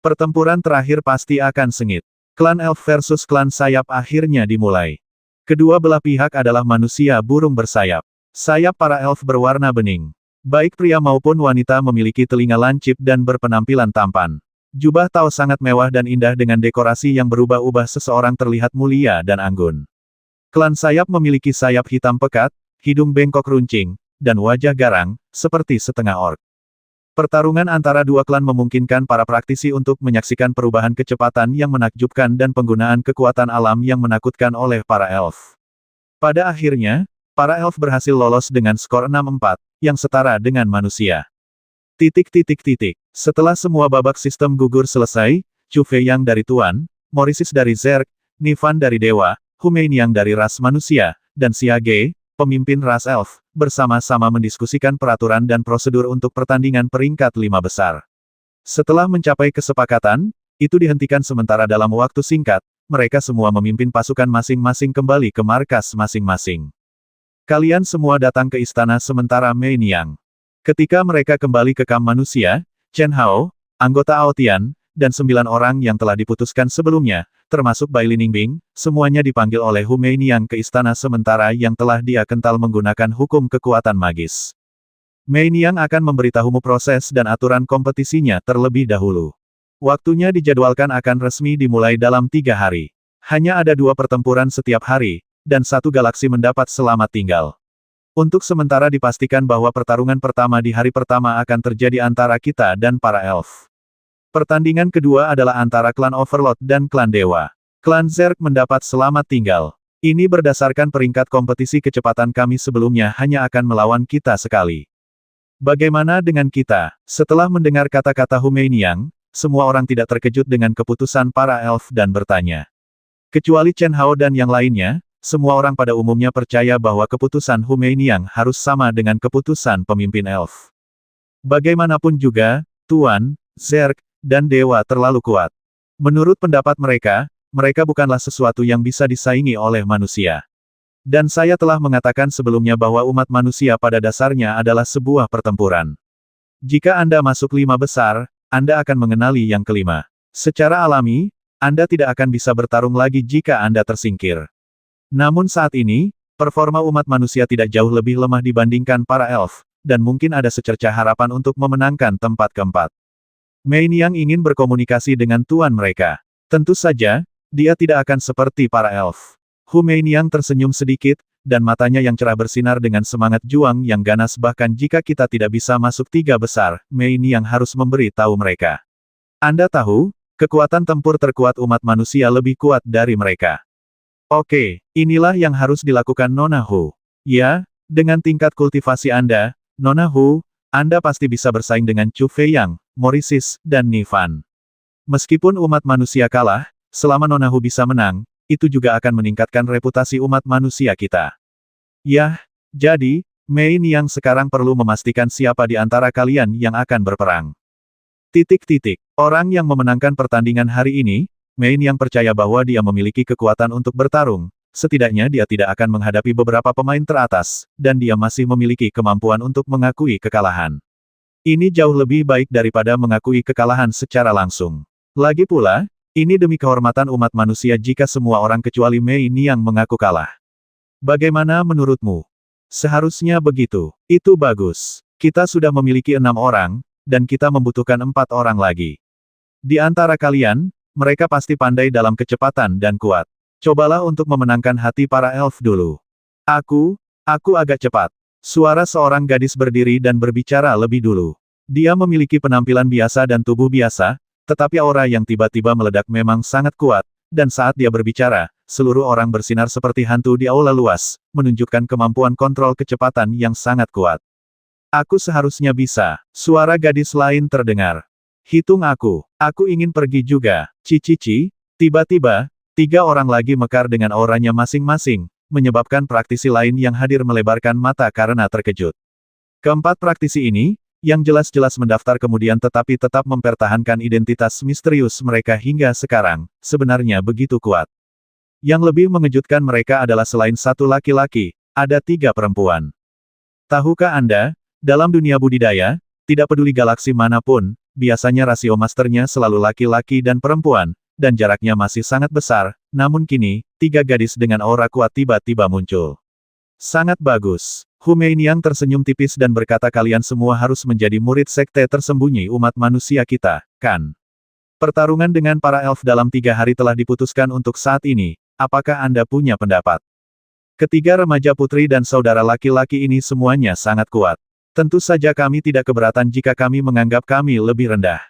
Pertempuran terakhir pasti akan sengit. Klan Elf versus klan Sayap akhirnya dimulai. Kedua belah pihak adalah manusia burung bersayap. Sayap para elf berwarna bening. Baik pria maupun wanita memiliki telinga lancip dan berpenampilan tampan. Jubah Tao sangat mewah dan indah dengan dekorasi yang berubah-ubah, seseorang terlihat mulia dan anggun. Klan Sayap memiliki sayap hitam pekat, hidung bengkok runcing, dan wajah garang, seperti setengah orc. Pertarungan antara dua klan memungkinkan para praktisi untuk menyaksikan perubahan kecepatan yang menakjubkan dan penggunaan kekuatan alam yang menakutkan oleh para elf. Pada akhirnya, para elf berhasil lolos dengan skor 6-4, yang setara dengan manusia. Setelah semua babak sistem gugur selesai, Chu Feiyang dari Tuan, Morisis dari Zerg, Nivan dari Dewa, Hu Meiniang dari ras manusia, dan Xia Ge, pemimpin ras elf, bersama-sama mendiskusikan peraturan dan prosedur untuk pertandingan peringkat 5 besar. Setelah mencapai kesepakatan, itu dihentikan sementara dalam waktu singkat, mereka semua memimpin pasukan masing-masing kembali ke markas masing-masing. Kalian semua datang ke istana sementara Meiniang. Ketika mereka kembali ke kamp manusia, Chen Hao, anggota Aotian, dan 9 orang yang telah diputuskan sebelumnya, termasuk Bai Liningbing, semuanya dipanggil oleh Hu Meiniang ke istana sementara yang telah dia kental menggunakan hukum kekuatan magis. Meiniang akan memberitahumu proses dan aturan kompetisinya terlebih dahulu. Waktunya dijadwalkan akan resmi dimulai dalam 3 hari. Hanya ada 2 pertempuran setiap hari, dan 1 galaksi mendapat selamat tinggal. Untuk sementara dipastikan bahwa pertarungan pertama di hari pertama akan terjadi antara kita dan para elf. Pertandingan kedua adalah antara klan Overlord dan klan Dewa. Klan Zerg mendapat selamat tinggal. Ini berdasarkan peringkat kompetisi kecepatan kami sebelumnya hanya akan melawan kita sekali. Bagaimana dengan kita? Setelah mendengar kata-kata Hu Meiniang, semua orang tidak terkejut dengan keputusan para elf dan bertanya. Kecuali Chen Hao dan yang lainnya, semua orang pada umumnya percaya bahwa keputusan Hu Meiniang harus sama dengan keputusan pemimpin elf. Bagaimanapun juga, Tuan, Zerg, dan Dewa terlalu kuat. Menurut pendapat mereka, mereka bukanlah sesuatu yang bisa disaingi oleh manusia. Dan saya telah mengatakan sebelumnya bahwa umat manusia pada dasarnya adalah sebuah pertempuran. Jika Anda masuk 5 besar, Anda akan mengenali yang kelima. Secara alami, Anda tidak akan bisa bertarung lagi jika Anda tersingkir. Namun saat ini, performa umat manusia tidak jauh lebih lemah dibandingkan para elf, dan mungkin ada secercah harapan untuk memenangkan tempat keempat. Meiniang ingin berkomunikasi dengan tuan mereka. Tentu saja, dia tidak akan seperti para elf. Hu Meiniang tersenyum sedikit, dan matanya yang cerah bersinar dengan semangat juang yang ganas bahkan jika kita tidak bisa masuk 3 besar, Meiniang harus memberi tahu mereka. Anda tahu, kekuatan tempur terkuat umat manusia lebih kuat dari mereka. Oke, inilah yang harus dilakukan Nona Hu. Ya, dengan tingkat kultivasi Anda, Nona Hu, Anda pasti bisa bersaing dengan Chu Feiyang, Morisis, dan Nifan. Meskipun umat manusia kalah, selama Nona Hu bisa menang, itu juga akan meningkatkan reputasi umat manusia kita. Yah, jadi, Mei Niang sekarang perlu memastikan siapa di antara kalian yang akan berperang. Orang yang memenangkan pertandingan hari ini, Mei Niang percaya bahwa dia memiliki kekuatan untuk bertarung, setidaknya dia tidak akan menghadapi beberapa pemain teratas, dan dia masih memiliki kemampuan untuk mengakui kekalahan. Ini jauh lebih baik daripada mengakui kekalahan secara langsung. Lagi pula, ini demi kehormatan umat manusia jika semua orang kecuali Mei Niang mengaku kalah. Bagaimana menurutmu? Seharusnya begitu. Itu bagus. Kita sudah memiliki 6 orang, dan kita membutuhkan 4 orang lagi. Di antara kalian, mereka pasti pandai dalam kecepatan dan kuat. Cobalah untuk memenangkan hati para elf dulu. Aku agak cepat. Suara seorang gadis berdiri dan berbicara lebih dulu. Dia memiliki penampilan biasa dan tubuh biasa, tetapi aura yang tiba-tiba meledak memang sangat kuat, dan saat dia berbicara, seluruh orang bersinar seperti hantu di aula luas, menunjukkan kemampuan kontrol kecepatan yang sangat kuat. Aku seharusnya bisa. Suara gadis lain terdengar. Hitung aku ingin pergi juga. Cici, tiba-tiba, 3 orang lagi mekar dengan auranya masing-masing, menyebabkan praktisi lain yang hadir melebarkan mata karena terkejut. Keempat praktisi ini, yang jelas-jelas mendaftar kemudian tetapi tetap mempertahankan identitas misterius mereka hingga sekarang, sebenarnya begitu kuat. Yang lebih mengejutkan mereka adalah selain 1 laki-laki, ada 3 perempuan. Tahukah Anda, dalam dunia budidaya, tidak peduli galaksi manapun, biasanya rasio masternya selalu laki-laki dan perempuan, dan jaraknya masih sangat besar, namun kini, 3 gadis dengan aura kuat tiba-tiba muncul. Sangat bagus. Hu Meiniang tersenyum tipis dan berkata kalian semua harus menjadi murid sekte tersembunyi umat manusia kita, kan? Pertarungan dengan para elf dalam 3 hari telah diputuskan untuk saat ini, apakah Anda punya pendapat? Ketiga remaja putri dan saudara laki-laki ini semuanya sangat kuat. Tentu saja kami tidak keberatan jika kami menganggap kami lebih rendah.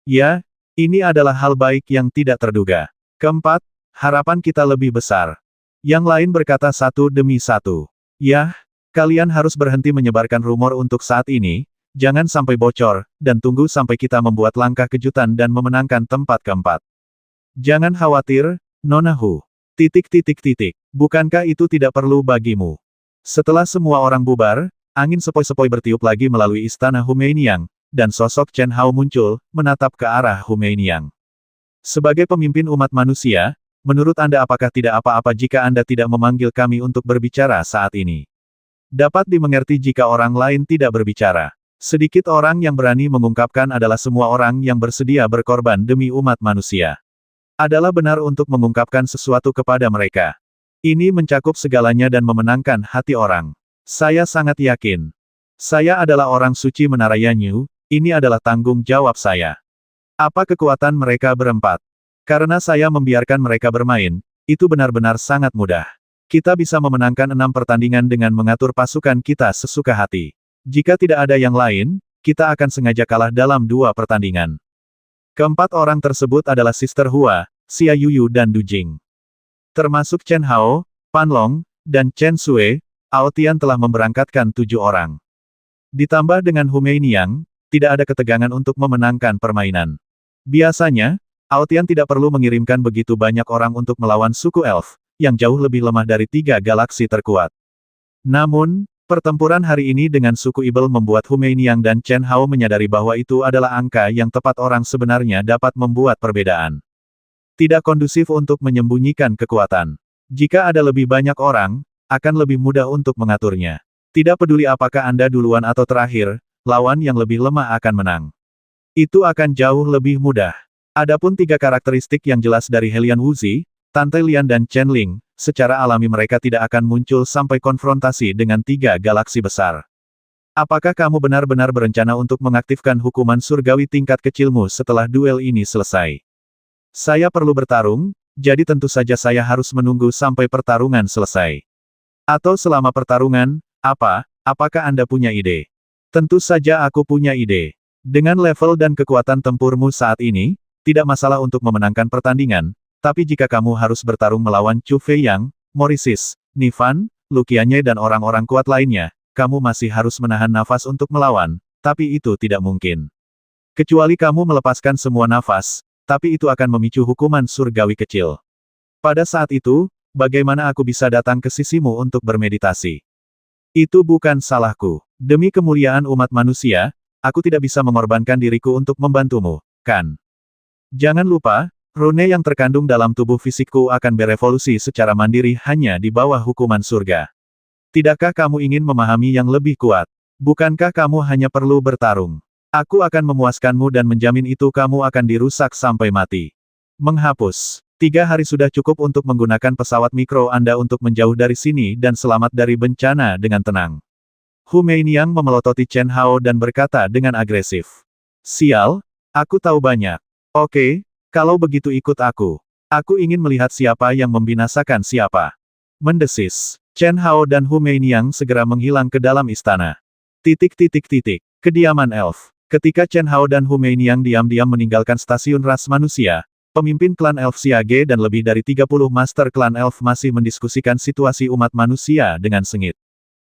Ya, ini adalah hal baik yang tidak terduga. Keempat, harapan kita lebih besar. Yang lain berkata satu demi satu. Yah, kalian harus berhenti menyebarkan rumor untuk saat ini, jangan sampai bocor, dan tunggu sampai kita membuat langkah kejutan dan memenangkan tempat keempat. Jangan khawatir, Nona Hu. Bukankah itu tidak perlu bagimu? Setelah semua orang bubar, angin sepoi-sepoi bertiup lagi melalui istana Hu Meiniang, dan sosok Chen Hao muncul, menatap ke arah Hu Meiniang. Sebagai pemimpin umat manusia, menurut Anda apakah tidak apa-apa jika Anda tidak memanggil kami untuk berbicara saat ini? Dapat dimengerti jika orang lain tidak berbicara. Sedikit orang yang berani mengungkapkan adalah semua orang yang bersedia berkorban demi umat manusia. Adalah benar untuk mengungkapkan sesuatu kepada mereka. Ini mencakup segalanya dan memenangkan hati orang. Saya sangat yakin. Saya adalah orang suci Menara Yanyu, ini adalah tanggung jawab saya. Apa kekuatan mereka berempat? Karena saya membiarkan mereka bermain, itu benar-benar sangat mudah. Kita bisa memenangkan 6 pertandingan dengan mengatur pasukan kita sesuka hati. Jika tidak ada yang lain, kita akan sengaja kalah dalam 2 pertandingan. Keempat orang tersebut adalah Sister Hua, Xia Yuyu dan Du Jing. Termasuk Chen Hao, Pan Long, dan Chen Sui, Ao Tian telah memberangkatkan 7 orang. Ditambah dengan Hu Meiniang, tidak ada ketegangan untuk memenangkan permainan. Biasanya, Aotian tidak perlu mengirimkan begitu banyak orang untuk melawan suku elf, yang jauh lebih lemah dari 3 galaksi terkuat. Namun, pertempuran hari ini dengan suku Ibel membuat Hu Meiniang dan Chen Hao menyadari bahwa itu adalah angka yang tepat orang sebenarnya dapat membuat perbedaan. Tidak kondusif untuk menyembunyikan kekuatan. Jika ada lebih banyak orang, akan lebih mudah untuk mengaturnya. Tidak peduli apakah Anda duluan atau terakhir, lawan yang lebih lemah akan menang. Itu akan jauh lebih mudah. Adapun 3 karakteristik yang jelas dari Helian Wuzi, Tante Lian dan Chen Ling, secara alami mereka tidak akan muncul sampai konfrontasi dengan 3 galaksi besar. Apakah kamu benar-benar berencana untuk mengaktifkan hukuman surgawi tingkat kecilmu setelah duel ini selesai? Saya perlu bertarung, jadi tentu saja saya harus menunggu sampai pertarungan selesai. Atau selama pertarungan, apakah Anda punya ide? Tentu saja aku punya ide. Dengan level dan kekuatan tempurmu saat ini, tidak masalah untuk memenangkan pertandingan, tapi jika kamu harus bertarung melawan Chu Feiyang, Morisis, Nifan, Luqianye dan orang-orang kuat lainnya, kamu masih harus menahan nafas untuk melawan, tapi itu tidak mungkin. Kecuali kamu melepaskan semua nafas, tapi itu akan memicu hukuman surgawi kecil. Pada saat itu, bagaimana aku bisa datang ke sisimu untuk bermeditasi? Itu bukan salahku. Demi kemuliaan umat manusia, aku tidak bisa mengorbankan diriku untuk membantumu, kan? Jangan lupa, rune yang terkandung dalam tubuh fisikku akan berevolusi secara mandiri hanya di bawah hukuman surga. Tidakkah kamu ingin memahami yang lebih kuat? Bukankah kamu hanya perlu bertarung? Aku akan memuaskanmu dan menjamin itu kamu akan dirusak sampai mati. Menghapus. 3 hari sudah cukup untuk menggunakan pesawat mikro Anda untuk menjauh dari sini dan selamat dari bencana dengan tenang. Hu Meiniang memelototi Chen Hao dan berkata dengan agresif. Sial, aku tahu banyak. Oke, kalau begitu ikut aku. Aku ingin melihat siapa yang membinasakan siapa. Mendesis. Chen Hao dan Hu Meiniang segera menghilang ke dalam istana. Kediaman elf. Ketika Chen Hao dan Hu Meiniang diam-diam meninggalkan stasiun ras manusia, pemimpin klan elf Siage dan lebih dari 30 master klan elf masih mendiskusikan situasi umat manusia dengan sengit.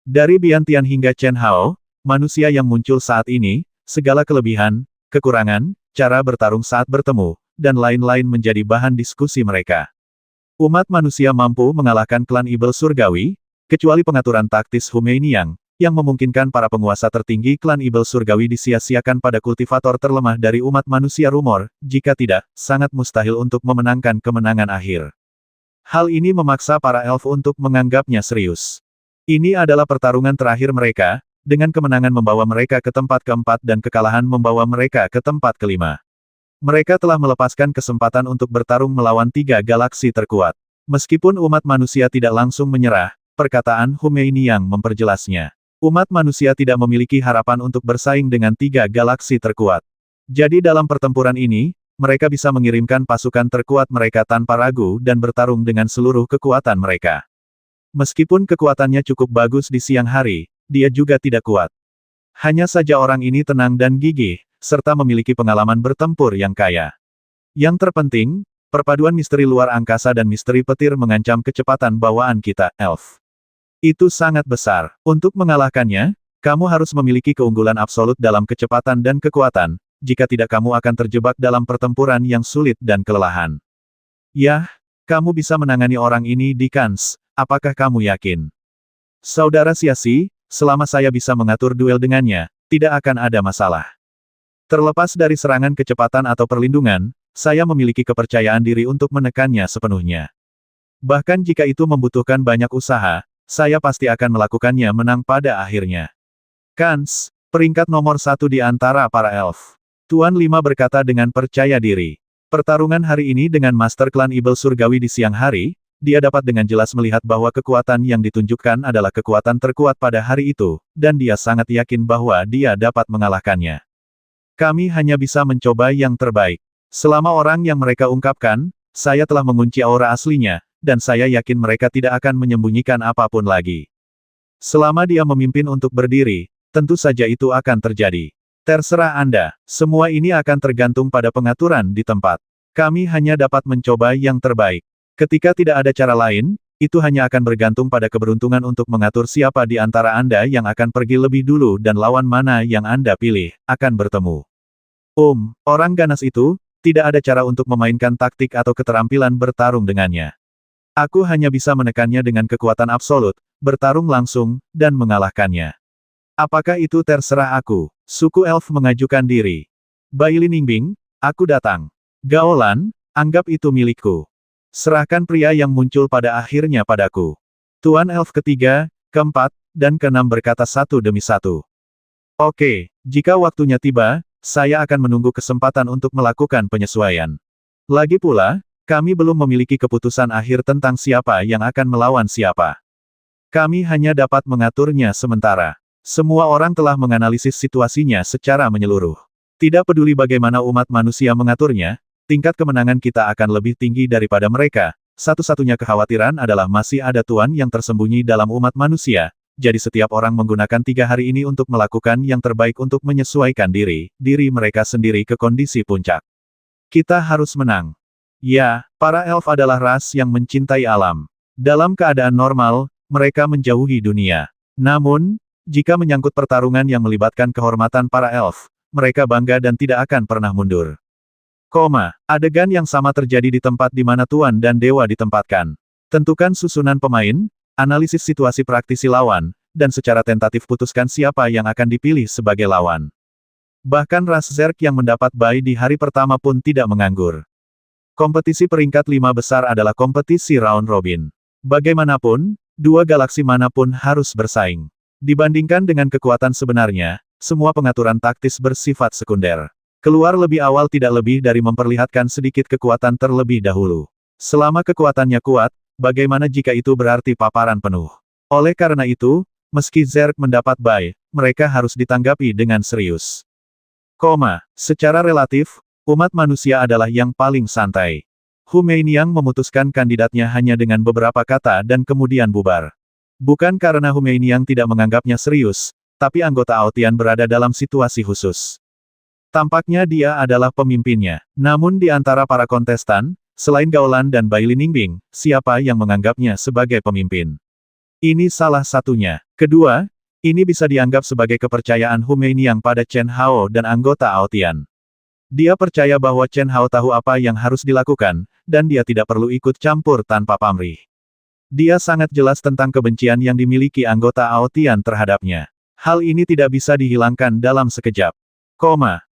Dari Biantian hingga Chen Hao, manusia yang muncul saat ini, segala kelebihan, kekurangan, cara bertarung saat bertemu, dan lain-lain menjadi bahan diskusi mereka. Umat manusia mampu mengalahkan klan Ibel Surgawi, kecuali pengaturan taktis Hu Meiniang, yang memungkinkan para penguasa tertinggi klan Ibel Surgawi disia-siakan pada kultivator terlemah dari umat manusia rumor, jika tidak, sangat mustahil untuk memenangkan kemenangan akhir. Hal ini memaksa para elf untuk menganggapnya serius. Ini adalah pertarungan terakhir mereka, dengan kemenangan membawa mereka ke tempat keempat dan kekalahan membawa mereka ke tempat kelima. Mereka telah melepaskan kesempatan untuk bertarung melawan 3 galaksi terkuat. Meskipun umat manusia tidak langsung menyerah, perkataan Hu Meiniang memperjelasnya. Umat manusia tidak memiliki harapan untuk bersaing dengan 3 galaksi terkuat. Jadi dalam pertempuran ini, mereka bisa mengirimkan pasukan terkuat mereka tanpa ragu dan bertarung dengan seluruh kekuatan mereka. Meskipun kekuatannya cukup bagus di siang hari, dia juga tidak kuat. Hanya saja orang ini tenang dan gigih, serta memiliki pengalaman bertempur yang kaya. Yang terpenting, perpaduan misteri luar angkasa dan misteri petir mengancam kecepatan bawaan kita, elf. Itu sangat besar. Untuk mengalahkannya, kamu harus memiliki keunggulan absolut dalam kecepatan dan kekuatan, jika tidak kamu akan terjebak dalam pertempuran yang sulit dan kelelahan. Yah, kamu bisa menangani orang ini di Kans, apakah kamu yakin? Saudara Siasi, selama saya bisa mengatur duel dengannya, tidak akan ada masalah. Terlepas dari serangan kecepatan atau perlindungan, saya memiliki kepercayaan diri untuk menekannya sepenuhnya. Bahkan jika itu membutuhkan banyak usaha, saya pasti akan melakukannya menang pada akhirnya. Kans, peringkat nomor 1 di antara para elf. Tuan 5 berkata dengan percaya diri. Pertarungan hari ini dengan Master Klan Ibel Surgawi di siang hari, dia dapat dengan jelas melihat bahwa kekuatan yang ditunjukkan adalah kekuatan terkuat pada hari itu, dan dia sangat yakin bahwa dia dapat mengalahkannya. Kami hanya bisa mencoba yang terbaik. Selama orang yang mereka ungkapkan, saya telah mengunci aura aslinya, dan saya yakin mereka tidak akan menyembunyikan apapun lagi. Selama dia memimpin untuk berdiri, tentu saja itu akan terjadi. Terserah Anda, semua ini akan tergantung pada pengaturan di tempat. Kami hanya dapat mencoba yang terbaik. Ketika tidak ada cara lain, itu hanya akan bergantung pada keberuntungan untuk mengatur siapa di antara Anda yang akan pergi lebih dulu dan lawan mana yang Anda pilih, akan bertemu. Orang ganas itu, tidak ada cara untuk memainkan taktik atau keterampilan bertarung dengannya. Aku hanya bisa menekannya dengan kekuatan absolut, bertarung langsung, dan mengalahkannya. Apakah itu terserah aku? Suku elf mengajukan diri. Bailin Ningbing, aku datang. Gaolan, anggap itu milikku. Serahkan pria yang muncul pada akhirnya padaku. Tuan elf ketiga, keempat, dan keenam berkata satu demi satu. Oke, jika waktunya tiba, saya akan menunggu kesempatan untuk melakukan penyesuaian. Lagi pula, kami belum memiliki keputusan akhir tentang siapa yang akan melawan siapa. Kami hanya dapat mengaturnya sementara. Semua orang telah menganalisis situasinya secara menyeluruh. Tidak peduli bagaimana umat manusia mengaturnya, tingkat kemenangan kita akan lebih tinggi daripada mereka. Satu-satunya kekhawatiran adalah masih ada tuan yang tersembunyi dalam umat manusia, jadi setiap orang menggunakan 3 hari ini untuk melakukan yang terbaik untuk menyesuaikan diri mereka sendiri ke kondisi puncak. Kita harus menang. Ya, para elf adalah ras yang mencintai alam. Dalam keadaan normal, mereka menjauhi dunia. Namun, jika menyangkut pertarungan yang melibatkan kehormatan para elf, mereka bangga dan tidak akan pernah mundur. Adegan yang sama terjadi di tempat di mana tuan dan dewa ditempatkan. Tentukan susunan pemain, analisis situasi praktisi lawan, dan secara tentatif putuskan siapa yang akan dipilih sebagai lawan. Bahkan ras Zerg yang mendapat bye di hari pertama pun tidak menganggur. Kompetisi peringkat 5 besar adalah kompetisi round robin. Bagaimanapun, dua galaksi manapun harus bersaing. Dibandingkan dengan kekuatan sebenarnya, semua pengaturan taktis bersifat sekunder. Keluar lebih awal tidak lebih dari memperlihatkan sedikit kekuatan terlebih dahulu. Selama kekuatannya kuat, bagaimana jika itu berarti paparan penuh? Oleh karena itu, meski Zerg mendapat bye, mereka harus ditanggapi dengan serius. Secara relatif, umat manusia adalah yang paling santai. Hu Meiniang memutuskan kandidatnya hanya dengan beberapa kata dan kemudian bubar. Bukan karena Hu Meiniang tidak menganggapnya serius, tapi anggota Aotian berada dalam situasi khusus. Tampaknya dia adalah pemimpinnya. Namun di antara para kontestan, selain Gaolan dan Bailin Ningbing, siapa yang menganggapnya sebagai pemimpin? Ini salah satunya. Kedua, ini bisa dianggap sebagai kepercayaan Hu Meiniang pada Chen Hao dan anggota Aotian. Dia percaya bahwa Chen Hao tahu apa yang harus dilakukan, dan dia tidak perlu ikut campur tanpa pamrih. Dia sangat jelas tentang kebencian yang dimiliki anggota Aotian terhadapnya. Hal ini tidak bisa dihilangkan dalam sekejap.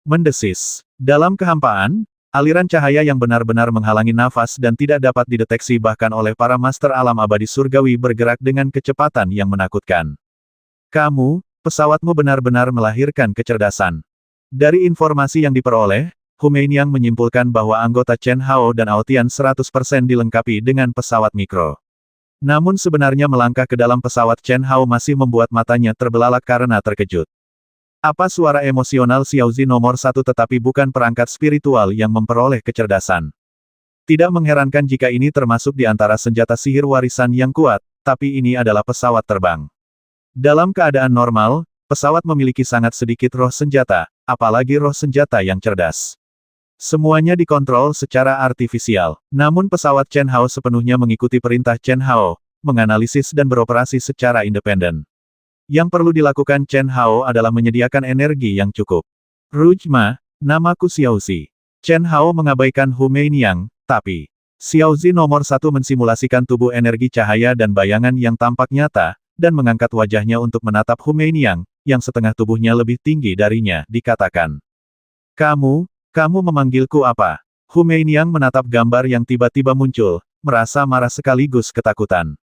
Mendesis. Dalam kehampaan, aliran cahaya yang benar-benar menghalangi nafas dan tidak dapat dideteksi bahkan oleh para master alam abadi surgawi bergerak dengan kecepatan yang menakutkan. Pesawatmu benar-benar melahirkan kecerdasan. Dari informasi yang diperoleh, Hu Meiniang menyimpulkan bahwa anggota Chen Hao dan Aotian 100% dilengkapi dengan pesawat mikro. Namun sebenarnya melangkah ke dalam pesawat Chen Hao masih membuat matanya terbelalak karena terkejut. Apa suara emosional Xiaozi nomor 1 tetapi bukan perangkat spiritual yang memperoleh kecerdasan. Tidak mengherankan jika ini termasuk di antara senjata sihir warisan yang kuat, tapi ini adalah pesawat terbang. Dalam keadaan normal, pesawat memiliki sangat sedikit roh senjata, apalagi roh senjata yang cerdas. Semuanya dikontrol secara artifisial. Namun pesawat Chen Hao sepenuhnya mengikuti perintah Chen Hao, menganalisis dan beroperasi secara independen. Yang perlu dilakukan Chen Hao adalah menyediakan energi yang cukup. Rujma, namaku Xiaozi. Chen Hao mengabaikan Hu Meiniang, tapi Xiaozi nomor 1 mensimulasikan tubuh energi cahaya dan bayangan yang tampak nyata, dan mengangkat wajahnya untuk menatap Hu Meiniang, yang setengah tubuhnya lebih tinggi darinya, dikatakan. Kamu memanggilku apa? Hu Meiniang menatap gambar yang tiba-tiba muncul, merasa marah sekaligus ketakutan.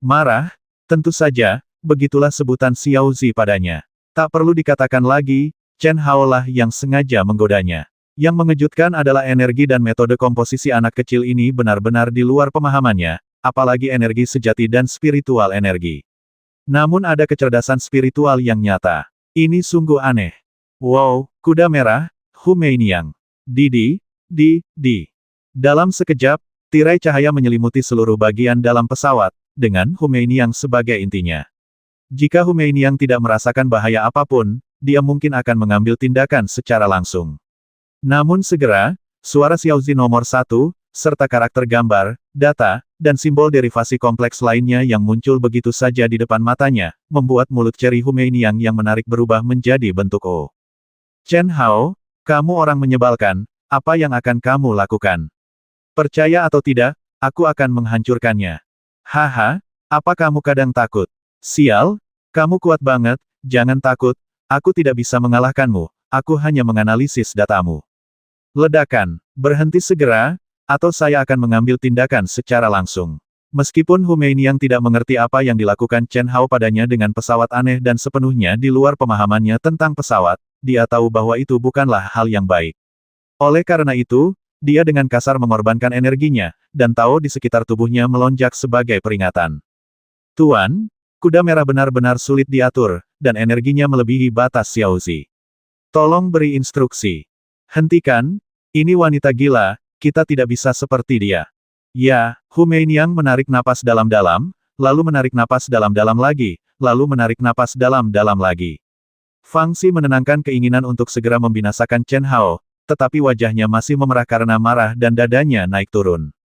Marah? Tentu saja. Begitulah sebutan Xiaozi padanya. Tak perlu dikatakan lagi, Chen Hao lah yang sengaja menggodanya. Yang mengejutkan adalah energi dan metode komposisi anak kecil ini benar-benar di luar pemahamannya, apalagi energi sejati dan spiritual energi. Namun ada kecerdasan spiritual yang nyata. Ini sungguh aneh. Wow, kuda merah, Hu Meiniang. Dalam sekejap, tirai cahaya menyelimuti seluruh bagian dalam pesawat, dengan Hu Meiniang sebagai intinya. Jika Hu Meiniang tidak merasakan bahaya apapun, dia mungkin akan mengambil tindakan secara langsung. Namun segera, suara Xiaozi nomor 1, serta karakter gambar, data, dan simbol derivasi kompleks lainnya yang muncul begitu saja di depan matanya, membuat mulut ceri Hu Meiniang yang menarik berubah menjadi bentuk O. Chen Hao, kamu orang menyebalkan, apa yang akan kamu lakukan? Percaya atau tidak, aku akan menghancurkannya. Haha, apa kamu kadang takut? Sial, kamu kuat banget, jangan takut, aku tidak bisa mengalahkanmu, aku hanya menganalisis datamu. Ledakan, berhenti segera, atau saya akan mengambil tindakan secara langsung. Meskipun Hu Meiniang tidak mengerti apa yang dilakukan Chen Hao padanya dengan pesawat aneh dan sepenuhnya di luar pemahamannya tentang pesawat, dia tahu bahwa itu bukanlah hal yang baik. Oleh karena itu, dia dengan kasar mengorbankan energinya, dan Tao di sekitar tubuhnya melonjak sebagai peringatan. Tuan, kuda merah benar-benar sulit diatur, dan energinya melebihi batas Xiaozi. Tolong beri instruksi. Hentikan, ini wanita gila, kita tidak bisa seperti dia. Ya, Hu Meiniang menarik napas dalam-dalam, lalu menarik napas dalam-dalam lagi, lalu menarik napas dalam-dalam lagi. Fang Xi menenangkan keinginan untuk segera membinasakan Chen Hao, tetapi wajahnya masih memerah karena marah dan dadanya naik turun.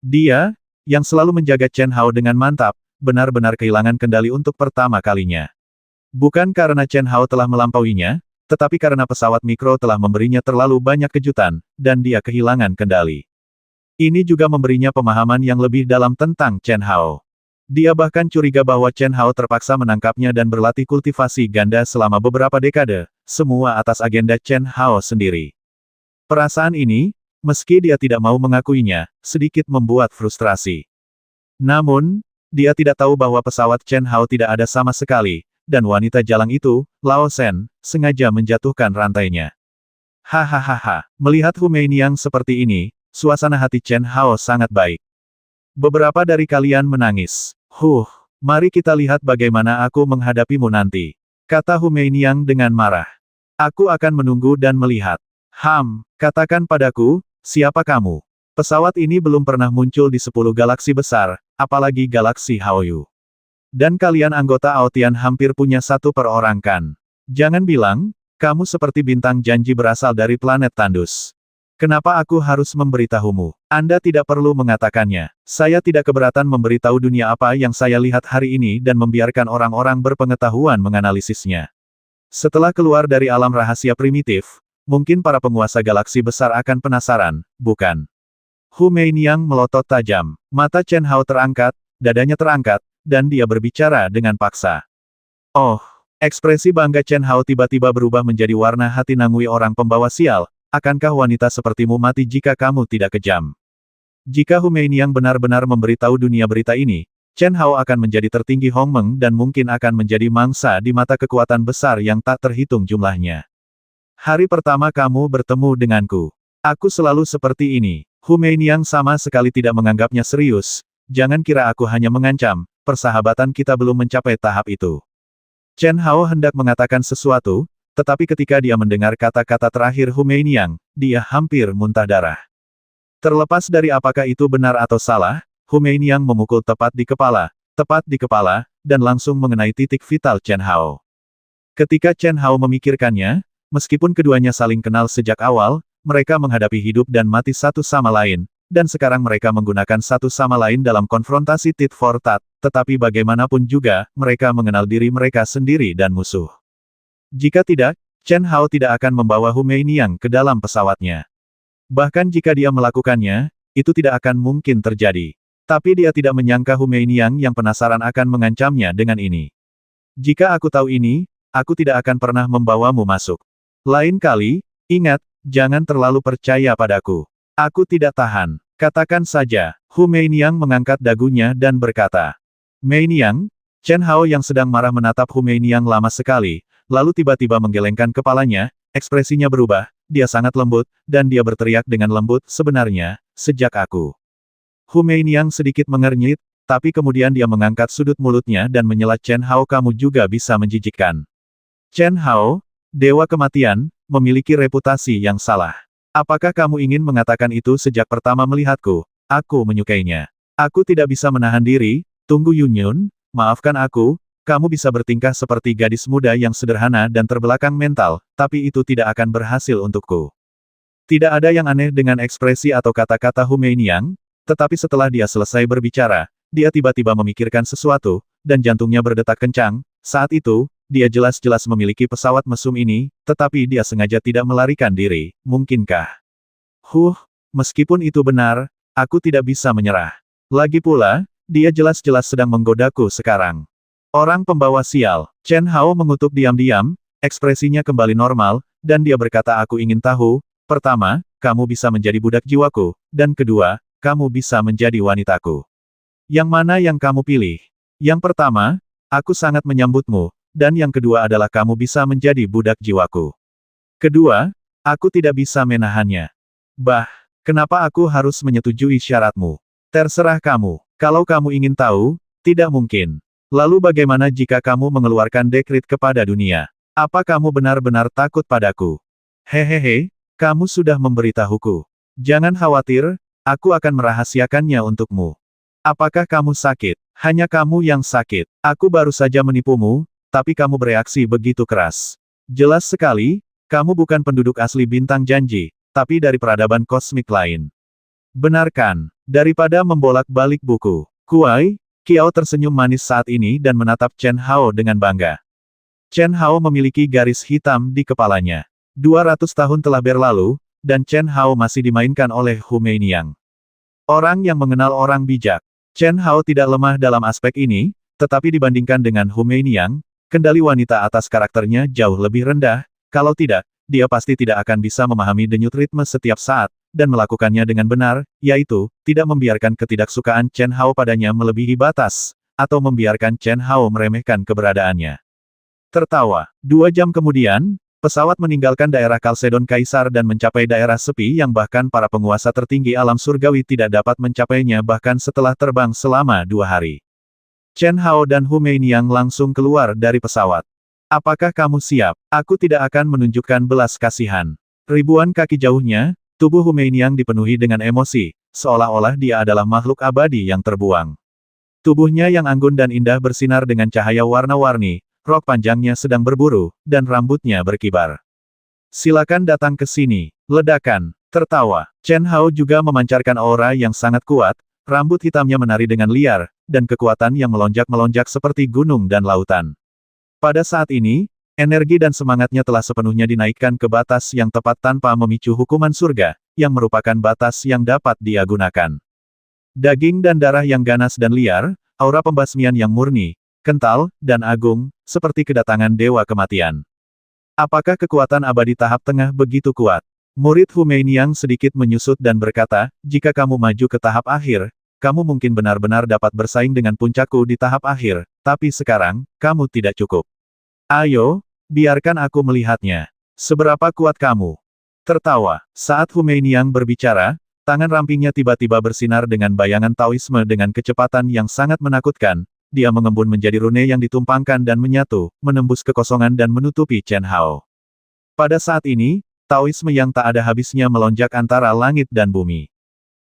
Dia, yang selalu menjaga Chen Hao dengan mantap, benar-benar kehilangan kendali untuk pertama kalinya. Bukan karena Chen Hao telah melampauinya, tetapi karena pesawat mikro telah memberinya terlalu banyak kejutan, dan dia kehilangan kendali. Ini juga memberinya pemahaman yang lebih dalam tentang Chen Hao. Dia bahkan curiga bahwa Chen Hao terpaksa menangkapnya dan berlatih kultivasi ganda selama beberapa dekade, semua atas agenda Chen Hao sendiri. Perasaan ini, meski dia tidak mau mengakuinya, sedikit membuat frustrasi. Namun, dia tidak tahu bahwa pesawat Chen Hao tidak ada sama sekali, dan wanita jalang itu, Lao Shen, sengaja menjatuhkan rantainya. Hahaha, melihat Hu Meiniang seperti ini, suasana hati Chen Hao sangat baik. Beberapa dari kalian menangis. Mari kita lihat bagaimana aku menghadapimu nanti. Kata Hu Meiniang dengan marah. Aku akan menunggu dan melihat. Katakan padaku, siapa kamu? Pesawat ini belum pernah muncul di 10 galaksi besar, apalagi galaksi Haoyu. Dan kalian anggota Aotian hampir punya satu per orang kan? Jangan bilang, kamu seperti bintang janji berasal dari planet Tandus. Kenapa aku harus memberitahumu? Anda tidak perlu mengatakannya. Saya tidak keberatan memberitahu dunia apa yang saya lihat hari ini dan membiarkan orang-orang berpengetahuan menganalisisnya. Setelah keluar dari alam rahasia primitif, mungkin para penguasa galaksi besar akan penasaran, bukan? Hu Meiniang melotot tajam. Mata Chen Hao terangkat, dadanya terangkat, dan dia berbicara dengan paksa. Oh, ekspresi bangga Chen Hao tiba-tiba berubah menjadi warna hati nangui orang pembawa sial. Akankah wanita sepertimu mati jika kamu tidak kejam? Jika Hu Meiniang benar-benar memberitahu dunia berita ini, Chen Hao akan menjadi tertinggi Hongmeng dan mungkin akan menjadi mangsa di mata kekuatan besar yang tak terhitung jumlahnya. Hari pertama kamu bertemu denganku. Aku selalu seperti ini. Hu Meiniang sama sekali tidak menganggapnya serius. Jangan kira aku hanya mengancam, persahabatan kita belum mencapai tahap itu. Chen Hao hendak mengatakan sesuatu, tetapi ketika dia mendengar kata-kata terakhir Hu Meiniang, dia hampir muntah darah. Terlepas dari apakah itu benar atau salah, Hu Meiniang memukul tepat di kepala, dan langsung mengenai titik vital Chen Hao. Ketika Chen Hao memikirkannya, meskipun keduanya saling kenal sejak awal, mereka menghadapi hidup dan mati satu sama lain, dan sekarang mereka menggunakan satu sama lain dalam konfrontasi tit for tat, tetapi bagaimanapun juga, mereka mengenal diri mereka sendiri dan musuh. Jika tidak, Chen Hao tidak akan membawa Hu Meiniang ke dalam pesawatnya. Bahkan jika dia melakukannya, itu tidak akan mungkin terjadi. Tapi dia tidak menyangka Hu Meiniang yang penasaran akan mengancamnya dengan ini. Jika aku tahu ini, aku tidak akan pernah membawamu masuk. Lain kali, ingat, jangan terlalu percaya padaku. Aku tidak tahan. Katakan saja, Hu Meiniang mengangkat dagunya dan berkata. Meiniang, Chen Hao yang sedang marah menatap Hu Meiniang lama sekali, lalu tiba-tiba menggelengkan kepalanya, ekspresinya berubah, dia sangat lembut, dan dia berteriak dengan lembut, sebenarnya, sejak aku. Hu Meiniang sedikit mengernyit, tapi kemudian dia mengangkat sudut mulutnya dan menyela Chen Hao, kamu juga bisa menjijikkan. Chen Hao, Dewa Kematian, memiliki reputasi yang salah. Apakah kamu ingin mengatakan itu sejak pertama melihatku? Aku menyukainya. Aku tidak bisa menahan diri, tunggu Yunyun, maafkan aku, kamu bisa bertingkah seperti gadis muda yang sederhana dan terbelakang mental, tapi itu tidak akan berhasil untukku. Tidak ada yang aneh dengan ekspresi atau kata-kata Hu Meiniang, tetapi setelah dia selesai berbicara, dia tiba-tiba memikirkan sesuatu, dan jantungnya berdetak kencang. Saat itu, dia jelas-jelas memiliki pesawat mesum ini, tetapi dia sengaja tidak melarikan diri, mungkinkah? Meskipun itu benar, aku tidak bisa menyerah. Lagi pula, dia jelas-jelas sedang menggodaku sekarang. Orang pembawa sial. Chen Hao mengutuk diam-diam, ekspresinya kembali normal, dan dia berkata aku ingin tahu, pertama, kamu bisa menjadi budak jiwaku, dan kedua, kamu bisa menjadi wanitaku. Yang mana yang kamu pilih? Yang pertama, aku sangat menyambutmu, dan yang kedua adalah kamu bisa menjadi budak jiwaku. Kedua, aku tidak bisa menahannya. Bah, kenapa aku harus menyetujui syaratmu? Terserah kamu. Kalau kamu ingin tahu, tidak mungkin. Lalu bagaimana jika kamu mengeluarkan dekret kepada dunia? Apa kamu benar-benar takut padaku? Hehehe, kamu sudah memberitahuku. Jangan khawatir, aku akan merahasiakannya untukmu. Apakah kamu sakit? Hanya kamu yang sakit. Aku baru saja menipumu, tapi kamu bereaksi begitu keras. Jelas sekali, kamu bukan penduduk asli bintang janji, tapi dari peradaban kosmik lain. Benarkan, daripada membolak-balik buku. Kuai, Kiao tersenyum manis saat ini dan menatap Chen Hao dengan bangga. Chen Hao memiliki garis hitam di kepalanya. 200 tahun telah berlalu, dan Chen Hao masih dimainkan oleh Hu Meiniang. Orang yang mengenal orang bijak. Chen Hao tidak lemah dalam aspek ini, tetapi dibandingkan dengan Hu Meiniang, kendali wanita atas karakternya jauh lebih rendah, kalau tidak, dia pasti tidak akan bisa memahami denyut ritme setiap saat, dan melakukannya dengan benar, yaitu, tidak membiarkan ketidaksukaan Chen Hao padanya melebihi batas, atau membiarkan Chen Hao meremehkan keberadaannya. Tertawa. 2 jam kemudian, pesawat meninggalkan daerah Kalsedon Kaisar dan mencapai daerah sepi yang bahkan para penguasa tertinggi alam surgawi tidak dapat mencapainya bahkan setelah terbang selama 2 hari. Chen Hao dan Hu Meiniang langsung keluar dari pesawat. Apakah kamu siap? Aku tidak akan menunjukkan belas kasihan. Ribuan kaki jauhnya, tubuh Hu Meiniang dipenuhi dengan emosi, seolah-olah dia adalah makhluk abadi yang terbuang. Tubuhnya yang anggun dan indah bersinar dengan cahaya warna-warni, rok panjangnya sedang berburu, dan rambutnya berkibar. Silakan datang ke sini. Ledakan. Tertawa. Chen Hao juga memancarkan aura yang sangat kuat, rambut hitamnya menari dengan liar, dan kekuatan yang melonjak-melonjak seperti gunung dan lautan. Pada saat ini, energi dan semangatnya telah sepenuhnya dinaikkan ke batas yang tepat tanpa memicu hukuman surga, yang merupakan batas yang dapat dia gunakan. Daging dan darah yang ganas dan liar, aura pembasmian yang murni, kental, dan agung, seperti kedatangan dewa kematian. Apakah kekuatan abadi tahap tengah begitu kuat? Murid Hu Meiniang sedikit menyusut dan berkata, jika kamu maju ke tahap akhir, kamu mungkin benar-benar dapat bersaing dengan puncakku di tahap akhir, tapi sekarang, kamu tidak cukup. Ayo, biarkan aku melihatnya. Seberapa kuat kamu? Tertawa. Saat Hu Meiniang berbicara, tangan rampingnya tiba-tiba bersinar dengan bayangan Taoisme dengan kecepatan yang sangat menakutkan. Dia mengembun menjadi rune yang ditumpangkan dan menyatu, menembus kekosongan dan menutupi Chen Hao. Pada saat ini, Taoisme yang tak ada habisnya melonjak antara langit dan bumi.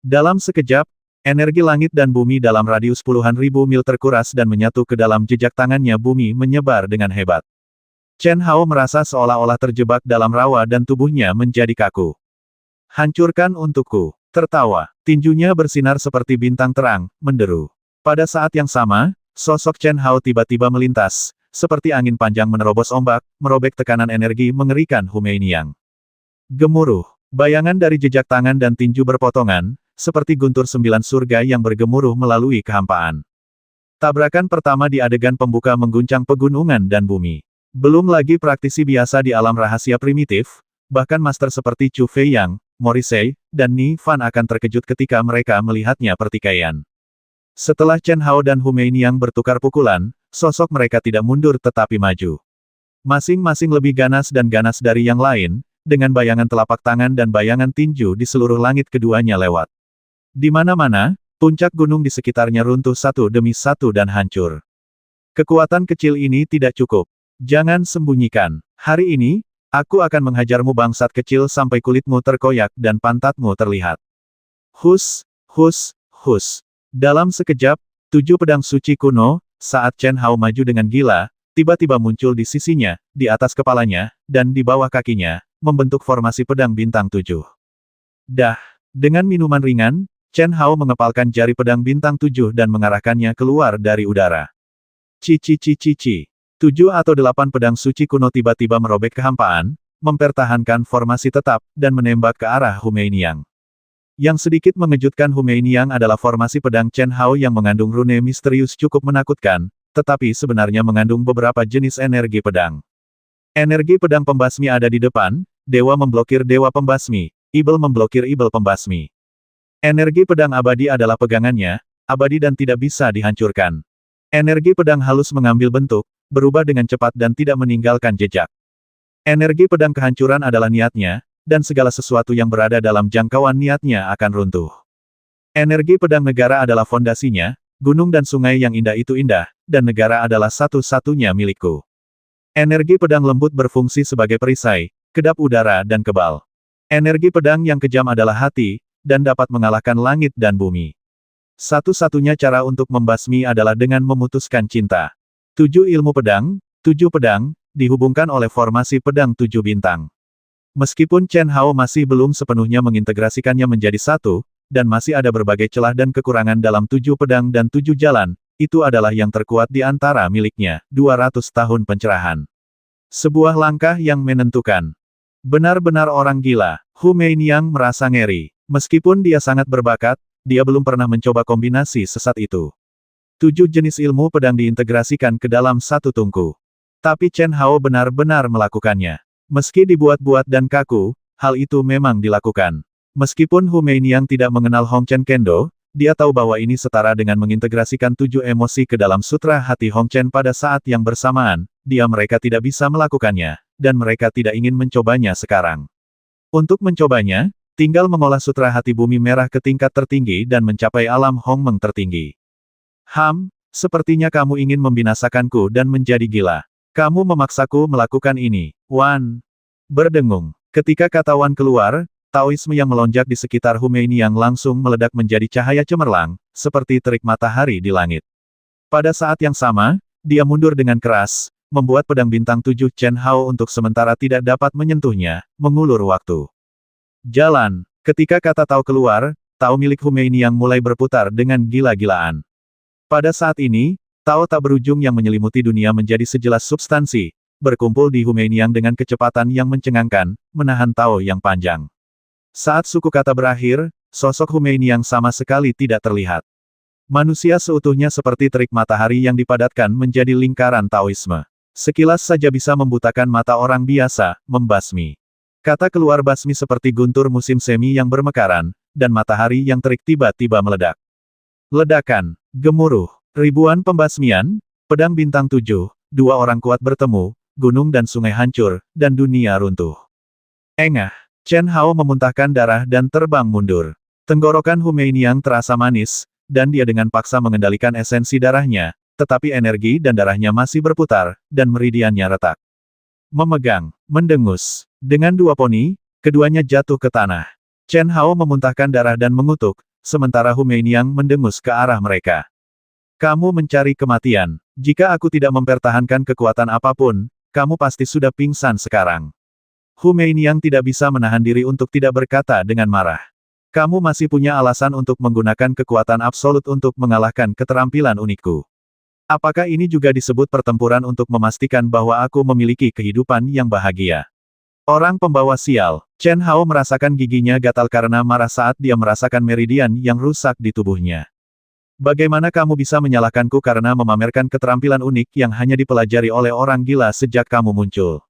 Dalam sekejap, energi langit dan bumi dalam radius puluhan ribu mil terkuras dan menyatu ke dalam jejak tangannya. Bumi menyebar dengan hebat. Chen Hao merasa seolah-olah terjebak dalam rawa dan tubuhnya menjadi kaku. Hancurkan untukku. Tertawa. Tinjunya bersinar seperti bintang terang, menderu. Pada saat yang sama, sosok Chen Hao tiba-tiba melintas, seperti angin panjang menerobos ombak, merobek tekanan energi mengerikan Hu Meiniang. Gemuruh. Bayangan dari jejak tangan dan tinju berpotongan, seperti guntur 9 surga yang bergemuruh melalui kehampaan. Tabrakan pertama di adegan pembuka mengguncang pegunungan dan bumi. Belum lagi praktisi biasa di alam rahasia primitif, bahkan master seperti Chu Feiyang, Morrissey, dan Ni Fan akan terkejut ketika mereka melihatnya pertikaian. Setelah Chen Hao dan Hu Meiniang bertukar pukulan, sosok mereka tidak mundur tetapi maju. Masing-masing lebih ganas dan ganas dari yang lain, dengan bayangan telapak tangan dan bayangan tinju di seluruh langit keduanya lewat. Di mana-mana, puncak gunung di sekitarnya runtuh satu demi satu dan hancur. Kekuatan kecil ini tidak cukup. Jangan sembunyikan. Hari ini, aku akan menghajarmu bangsat kecil sampai kulitmu terkoyak dan pantatmu terlihat. Hus, hus, hus. Dalam sekejap, 7 pedang suci kuno, saat Chen Hao maju dengan gila, tiba-tiba muncul di sisinya, di atas kepalanya, dan di bawah kakinya, membentuk formasi pedang bintang 7. Dah, dengan minuman ringan, Chen Hao mengepalkan jari pedang bintang 7 dan mengarahkannya keluar dari udara. Cici. 7 atau 8 pedang suci kuno tiba-tiba merobek kehampaan, mempertahankan formasi tetap, dan menembak ke arah Hu Meiniang. Yang sedikit mengejutkan Hu Meiniang adalah formasi pedang Chen Hao yang mengandung rune misterius cukup menakutkan, tetapi sebenarnya mengandung beberapa jenis energi pedang. Energi pedang pembasmi ada di depan, dewa memblokir dewa pembasmi, ibel memblokir ibel pembasmi. Energi pedang abadi adalah pegangannya, abadi dan tidak bisa dihancurkan. Energi pedang halus mengambil bentuk, berubah dengan cepat dan tidak meninggalkan jejak. Energi pedang kehancuran adalah niatnya, dan segala sesuatu yang berada dalam jangkauan niatnya akan runtuh. Energi pedang negara adalah fondasinya, gunung dan sungai yang indah itu indah, dan negara adalah satu-satunya milikku. Energi pedang lembut berfungsi sebagai perisai, kedap udara dan kebal. Energi pedang yang kejam adalah hati, dan dapat mengalahkan langit dan bumi. Satu-satunya cara untuk membasmi adalah dengan memutuskan cinta. 7 ilmu pedang, 7 pedang, dihubungkan oleh formasi pedang 7 bintang. Meskipun Chen Hao masih belum sepenuhnya mengintegrasikannya menjadi satu, dan masih ada berbagai celah dan kekurangan dalam 7 pedang dan 7 jalan, itu adalah yang terkuat di antara miliknya, 200 tahun pencerahan. Sebuah langkah yang menentukan. Benar-benar orang gila, Hu Meiniang merasa ngeri. Meskipun dia sangat berbakat, dia belum pernah mencoba kombinasi sesat itu. 7 jenis ilmu pedang diintegrasikan ke dalam satu tungku. Tapi Chen Hao benar-benar melakukannya. Meski dibuat-buat dan kaku, hal itu memang dilakukan. Meskipun Hu Meiniang tidak mengenal Hongchen Kendo, dia tahu bahwa ini setara dengan mengintegrasikan 7 emosi ke dalam sutra hati Hongchen pada saat yang bersamaan, mereka tidak bisa melakukannya, dan mereka tidak ingin mencobanya sekarang. Untuk mencobanya, tinggal mengolah sutra hati bumi merah ke tingkat tertinggi dan mencapai alam Hongmeng tertinggi. Sepertinya kamu ingin membinasakanku dan menjadi gila. Kamu memaksaku melakukan ini. Wan berdengung. Ketika kata Wan keluar, Taoisme yang melonjak di sekitar Hu Meiniang langsung meledak menjadi cahaya cemerlang, seperti terik matahari di langit. Pada saat yang sama, dia mundur dengan keras, membuat pedang bintang 7 Chen Hao untuk sementara tidak dapat menyentuhnya, mengulur waktu. Jalan. Ketika kata Tao keluar, Tao milik Hu Meiniang mulai berputar dengan gila-gilaan. Pada saat ini, Tao tak berujung yang menyelimuti dunia menjadi sejelas substansi, berkumpul di Hu Meiniang dengan kecepatan yang mencengangkan, menahan Tao yang panjang. Saat suku kata berakhir, sosok Hu Meiniang sama sekali tidak terlihat. Manusia seutuhnya seperti terik matahari yang dipadatkan menjadi lingkaran Taoisme. Sekilas saja bisa membutakan mata orang biasa, membasmi. Kata keluar basmi seperti guntur musim semi yang bermekaran, dan matahari yang terik tiba-tiba meledak. Ledakan, gemuruh, ribuan pembasmian, pedang bintang 7, 2 orang kuat bertemu, gunung dan sungai hancur, dan dunia runtuh. Engah, Chen Hao memuntahkan darah dan terbang mundur. Tenggorokan Hu Meiniang terasa manis, dan dia dengan paksa mengendalikan esensi darahnya, tetapi energi dan darahnya masih berputar, dan meridiannya retak. Memegang, mendengus. Dengan 2 poni, keduanya jatuh ke tanah. Chen Hao memuntahkan darah dan mengutuk, sementara Hu Meiniang mendengus ke arah mereka. Kamu mencari kematian. Jika aku tidak mempertahankan kekuatan apapun, kamu pasti sudah pingsan sekarang. Hu Meiniang tidak bisa menahan diri untuk tidak berkata dengan marah. Kamu masih punya alasan untuk menggunakan kekuatan absolut untuk mengalahkan keterampilan unikku. Apakah ini juga disebut pertempuran untuk memastikan bahwa aku memiliki kehidupan yang bahagia? Orang pembawa sial, Chen Hao merasakan giginya gatal karena marah saat dia merasakan meridian yang rusak di tubuhnya. Bagaimana kamu bisa menyalahkanku karena memamerkan keterampilan unik yang hanya dipelajari oleh orang gila sejak kamu muncul?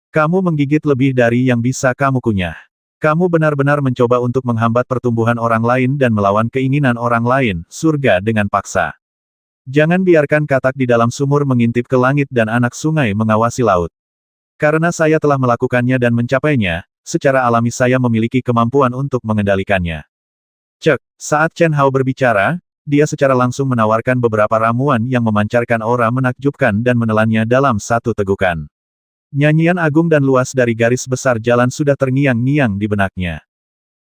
Kamu menggigit lebih dari yang bisa kamu kunyah. Kamu benar-benar mencoba untuk menghambat pertumbuhan orang lain dan melawan keinginan orang lain, surga dengan paksa. Jangan biarkan katak di dalam sumur mengintip ke langit dan anak sungai mengawasi laut. Karena saya telah melakukannya dan mencapainya, secara alami saya memiliki kemampuan untuk mengendalikannya. Cek, saat Chen Hao berbicara, dia secara langsung menawarkan beberapa ramuan yang memancarkan aura menakjubkan dan menelannya dalam satu tegukan. Nyanyian agung dan luas dari garis besar jalan sudah terngiang-ngiang di benaknya.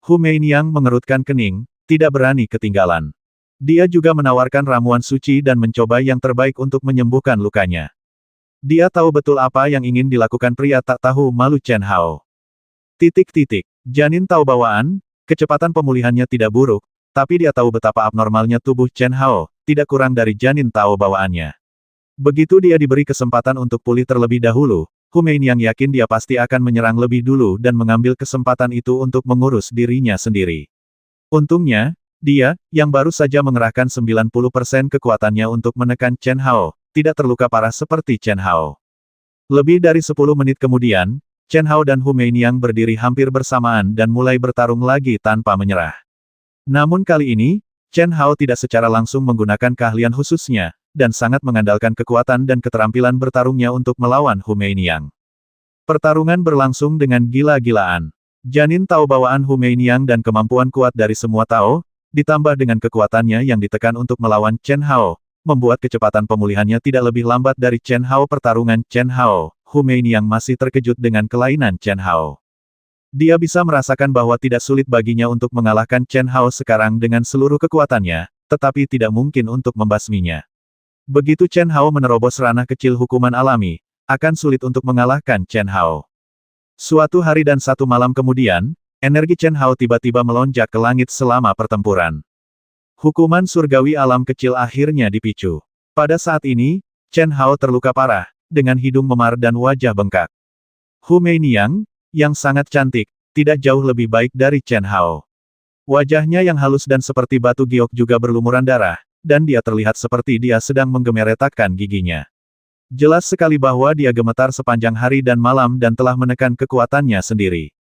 Hu Meiniang mengerutkan kening, tidak berani ketinggalan. Dia juga menawarkan ramuan suci dan mencoba yang terbaik untuk menyembuhkan lukanya. Dia tahu betul apa yang ingin dilakukan pria tak tahu malu Chen Hao. Janin tahu bawaan, kecepatan pemulihannya tidak buruk, tapi dia tahu betapa abnormalnya tubuh Chen Hao, tidak kurang dari janin tahu bawaannya. Begitu dia diberi kesempatan untuk pulih terlebih dahulu, Hu Meiniang yakin dia pasti akan menyerang lebih dulu dan mengambil kesempatan itu untuk mengurus dirinya sendiri. Untungnya, dia, yang baru saja mengerahkan 90% kekuatannya untuk menekan Chen Hao, tidak terluka parah seperti Chen Hao. Lebih dari 10 menit kemudian, Chen Hao dan Hu Meiniang berdiri hampir bersamaan dan mulai bertarung lagi tanpa menyerah. Namun kali ini, Chen Hao tidak secara langsung menggunakan keahlian khususnya, dan sangat mengandalkan kekuatan dan keterampilan bertarungnya untuk melawan Hu Meiniang. Pertarungan berlangsung dengan gila-gilaan. Janin Tao bawaan Hu Meiniang dan kemampuan kuat dari semua Tao, ditambah dengan kekuatannya yang ditekan untuk melawan Chen Hao, membuat kecepatan pemulihannya tidak lebih lambat dari Chen Hao. Pertarungan Chen Hao, Hu Meiniang masih terkejut dengan kelainan Chen Hao. Dia bisa merasakan bahwa tidak sulit baginya untuk mengalahkan Chen Hao sekarang dengan seluruh kekuatannya, tetapi tidak mungkin untuk membasminya. Begitu Chen Hao menerobos ranah kecil hukuman alami, akan sulit untuk mengalahkan Chen Hao. Suatu hari dan satu malam kemudian, energi Chen Hao tiba-tiba melonjak ke langit selama pertempuran. Hukuman surgawi alam kecil akhirnya dipicu. Pada saat ini, Chen Hao terluka parah, dengan hidung memar dan wajah bengkak. Hu Meiniang, yang sangat cantik, tidak jauh lebih baik dari Chen Hao. Wajahnya yang halus dan seperti batu giok juga berlumuran darah, dan dia terlihat seperti dia sedang menggemeretakkan giginya. Jelas sekali bahwa dia gemetar sepanjang hari dan malam dan telah menekan kekuatannya sendiri.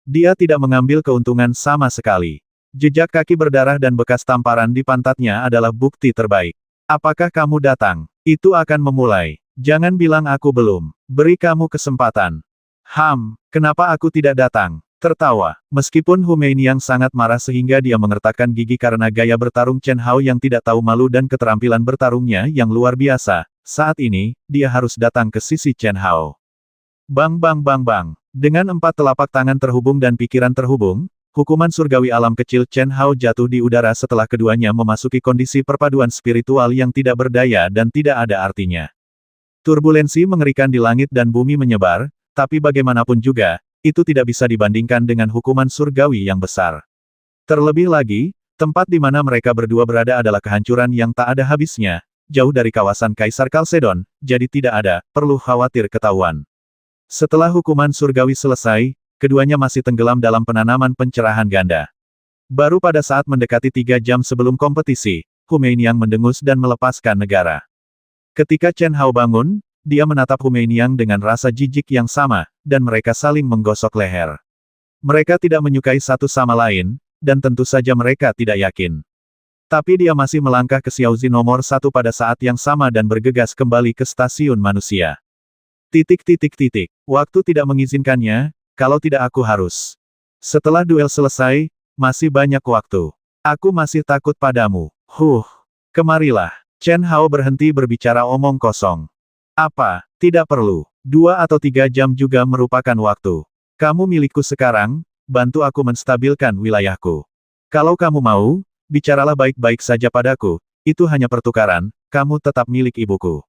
Dia tidak mengambil keuntungan sama sekali. Jejak kaki berdarah dan bekas tamparan di pantatnya adalah bukti terbaik. Apakah kamu datang? Itu akan memulai. Jangan bilang aku belum. Beri kamu kesempatan. Kenapa aku tidak datang? Tertawa. Meskipun Hu Meiniang sangat marah sehingga dia mengertakkan gigi karena gaya bertarung Chen Hao yang tidak tahu malu dan keterampilan bertarungnya yang luar biasa, saat ini, dia harus datang ke sisi Chen Hao. Bang bang bang bang. Dengan 4 telapak tangan terhubung dan pikiran terhubung, hukuman surgawi alam kecil Chen Hao jatuh di udara setelah keduanya memasuki kondisi perpaduan spiritual yang tidak berdaya dan tidak ada artinya. Turbulensi mengerikan di langit dan bumi menyebar, tapi bagaimanapun juga, itu tidak bisa dibandingkan dengan hukuman surgawi yang besar. Terlebih lagi, tempat di mana mereka berdua berada adalah kehancuran yang tak ada habisnya, jauh dari kawasan Kaisar Kalsedon, jadi tidak ada perlu khawatir ketahuan. Setelah hukuman surgawi selesai, keduanya masih tenggelam dalam penanaman pencerahan ganda. Baru pada saat mendekati 3 jam sebelum kompetisi, Hu Meiniang mendengus dan melepaskan negara. Ketika Chen Hao bangun, dia menatap Hu Meiniang dengan rasa jijik yang sama, dan mereka saling menggosok leher. Mereka tidak menyukai satu sama lain, dan tentu saja mereka tidak yakin. Tapi dia masih melangkah ke Xiaozi nomor 1 pada saat yang sama dan bergegas kembali ke stasiun manusia. Waktu tidak mengizinkannya, kalau tidak aku harus. Setelah duel selesai, masih banyak waktu. Aku masih takut padamu. Kemarilah. Chen Hao berhenti berbicara omong kosong. Apa, tidak perlu. 2 atau 3 jam juga merupakan waktu. Kamu milikku sekarang, bantu aku menstabilkan wilayahku. Kalau kamu mau, bicaralah baik-baik saja padaku, itu hanya pertukaran, kamu tetap milik ibuku.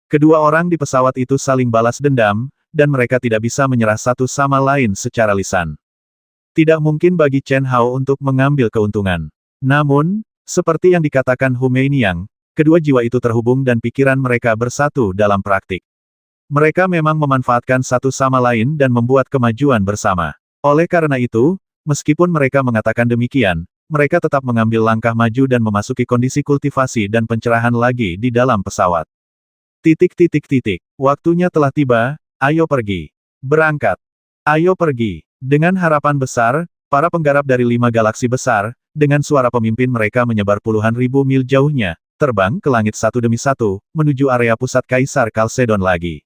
Kedua orang di pesawat itu saling balas dendam, dan mereka tidak bisa menyerah satu sama lain secara lisan. Tidak mungkin bagi Chen Hao untuk mengambil keuntungan. Namun, seperti yang dikatakan Hu Meiniang, kedua jiwa itu terhubung dan pikiran mereka bersatu dalam praktik. Mereka memang memanfaatkan satu sama lain dan membuat kemajuan bersama. Oleh karena itu, meskipun mereka mengatakan demikian, mereka tetap mengambil langkah maju dan memasuki kondisi kultivasi dan pencerahan lagi di dalam pesawat. Waktunya telah tiba, ayo pergi. Berangkat. Ayo pergi. Dengan harapan besar, para penggarap dari 5 galaksi besar, dengan suara pemimpin mereka menyebar puluhan ribu mil jauhnya, terbang ke langit satu demi satu, menuju area pusat Kaisar Kalsedon lagi.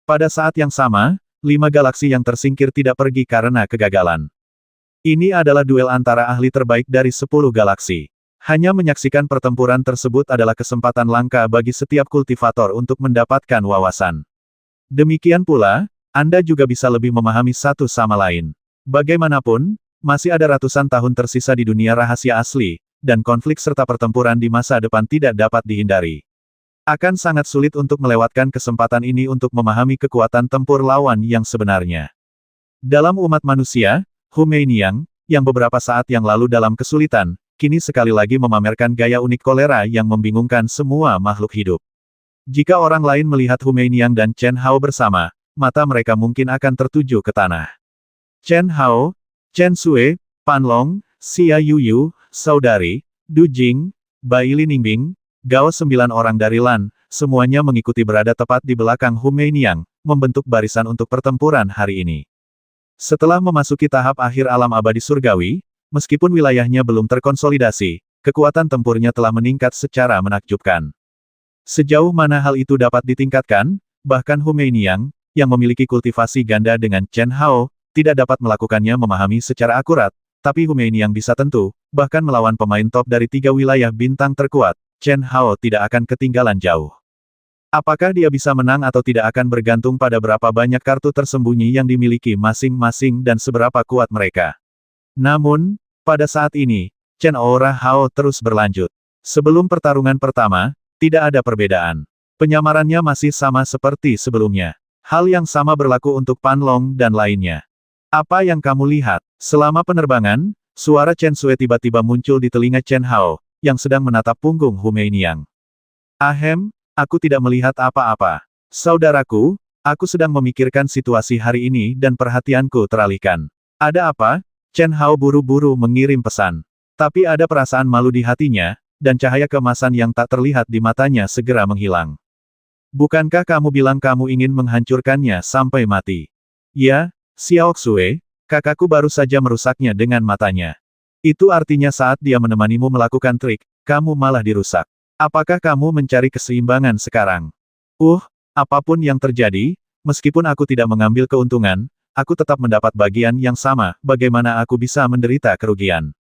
Pada saat yang sama, 5 galaksi yang tersingkir tidak pergi karena kegagalan. Ini adalah duel antara ahli terbaik dari 10 galaksi. Hanya menyaksikan pertempuran tersebut adalah kesempatan langka bagi setiap kultivator untuk mendapatkan wawasan. Demikian pula, Anda juga bisa lebih memahami satu sama lain. Bagaimanapun, masih ada ratusan tahun tersisa di dunia rahasia asli, dan konflik serta pertempuran di masa depan tidak dapat dihindari. Akan sangat sulit untuk melewatkan kesempatan ini untuk memahami kekuatan tempur lawan yang sebenarnya. Dalam umat manusia, Hu Meiniang, yang beberapa saat yang lalu dalam kesulitan, kini sekali lagi memamerkan gaya unik kolera yang membingungkan semua makhluk hidup. Jika orang lain melihat Hu Meiniang dan Chen Hao bersama, mata mereka mungkin akan tertuju ke tanah. Chen Hao, Chen Sui, Pan Long, Xia Yuyu, saudari, Du Jing, Bai Linbing, Gao 9 orang dari Lan, semuanya mengikuti berada tepat di belakang Hu Meiniang, membentuk barisan untuk pertempuran hari ini. Setelah memasuki tahap akhir alam abadi surgawi, meskipun wilayahnya belum terkonsolidasi, kekuatan tempurnya telah meningkat secara menakjubkan. Sejauh mana hal itu dapat ditingkatkan, bahkan Hu Meiniang, yang memiliki kultivasi ganda dengan Chen Hao, tidak dapat melakukannya memahami secara akurat, tapi Hu Meiniang bisa tentu, bahkan melawan pemain top dari 3 wilayah bintang terkuat, Chen Hao tidak akan ketinggalan jauh. Apakah dia bisa menang atau tidak akan bergantung pada berapa banyak kartu tersembunyi yang dimiliki masing-masing dan seberapa kuat mereka. Namun, pada saat ini, Chen Aura Hao terus berlanjut. Sebelum pertarungan pertama, tidak ada perbedaan. Penyamarannya masih sama seperti sebelumnya. Hal yang sama berlaku untuk Pan Long dan lainnya. Apa yang kamu lihat? Selama penerbangan, suara Chen Sui tiba-tiba muncul di telinga Chen Hao, yang sedang menatap punggung Hu Meiniang. Ahem, aku tidak melihat apa-apa. Saudaraku, aku sedang memikirkan situasi hari ini dan perhatianku teralihkan. Ada apa? Chen Hao buru-buru mengirim pesan. Tapi ada perasaan malu di hatinya, dan cahaya keemasan yang tak terlihat di matanya segera menghilang. Bukankah kamu bilang kamu ingin menghancurkannya sampai mati? Ya, Xiao Xue, kakakku baru saja merusaknya dengan matanya. Itu artinya saat dia menemanimu melakukan trik, kamu malah dirusak. Apakah kamu mencari keseimbangan sekarang? Apapun yang terjadi, meskipun aku tidak mengambil keuntungan, aku tetap mendapat bagian yang sama, bagaimana aku bisa menderita kerugian?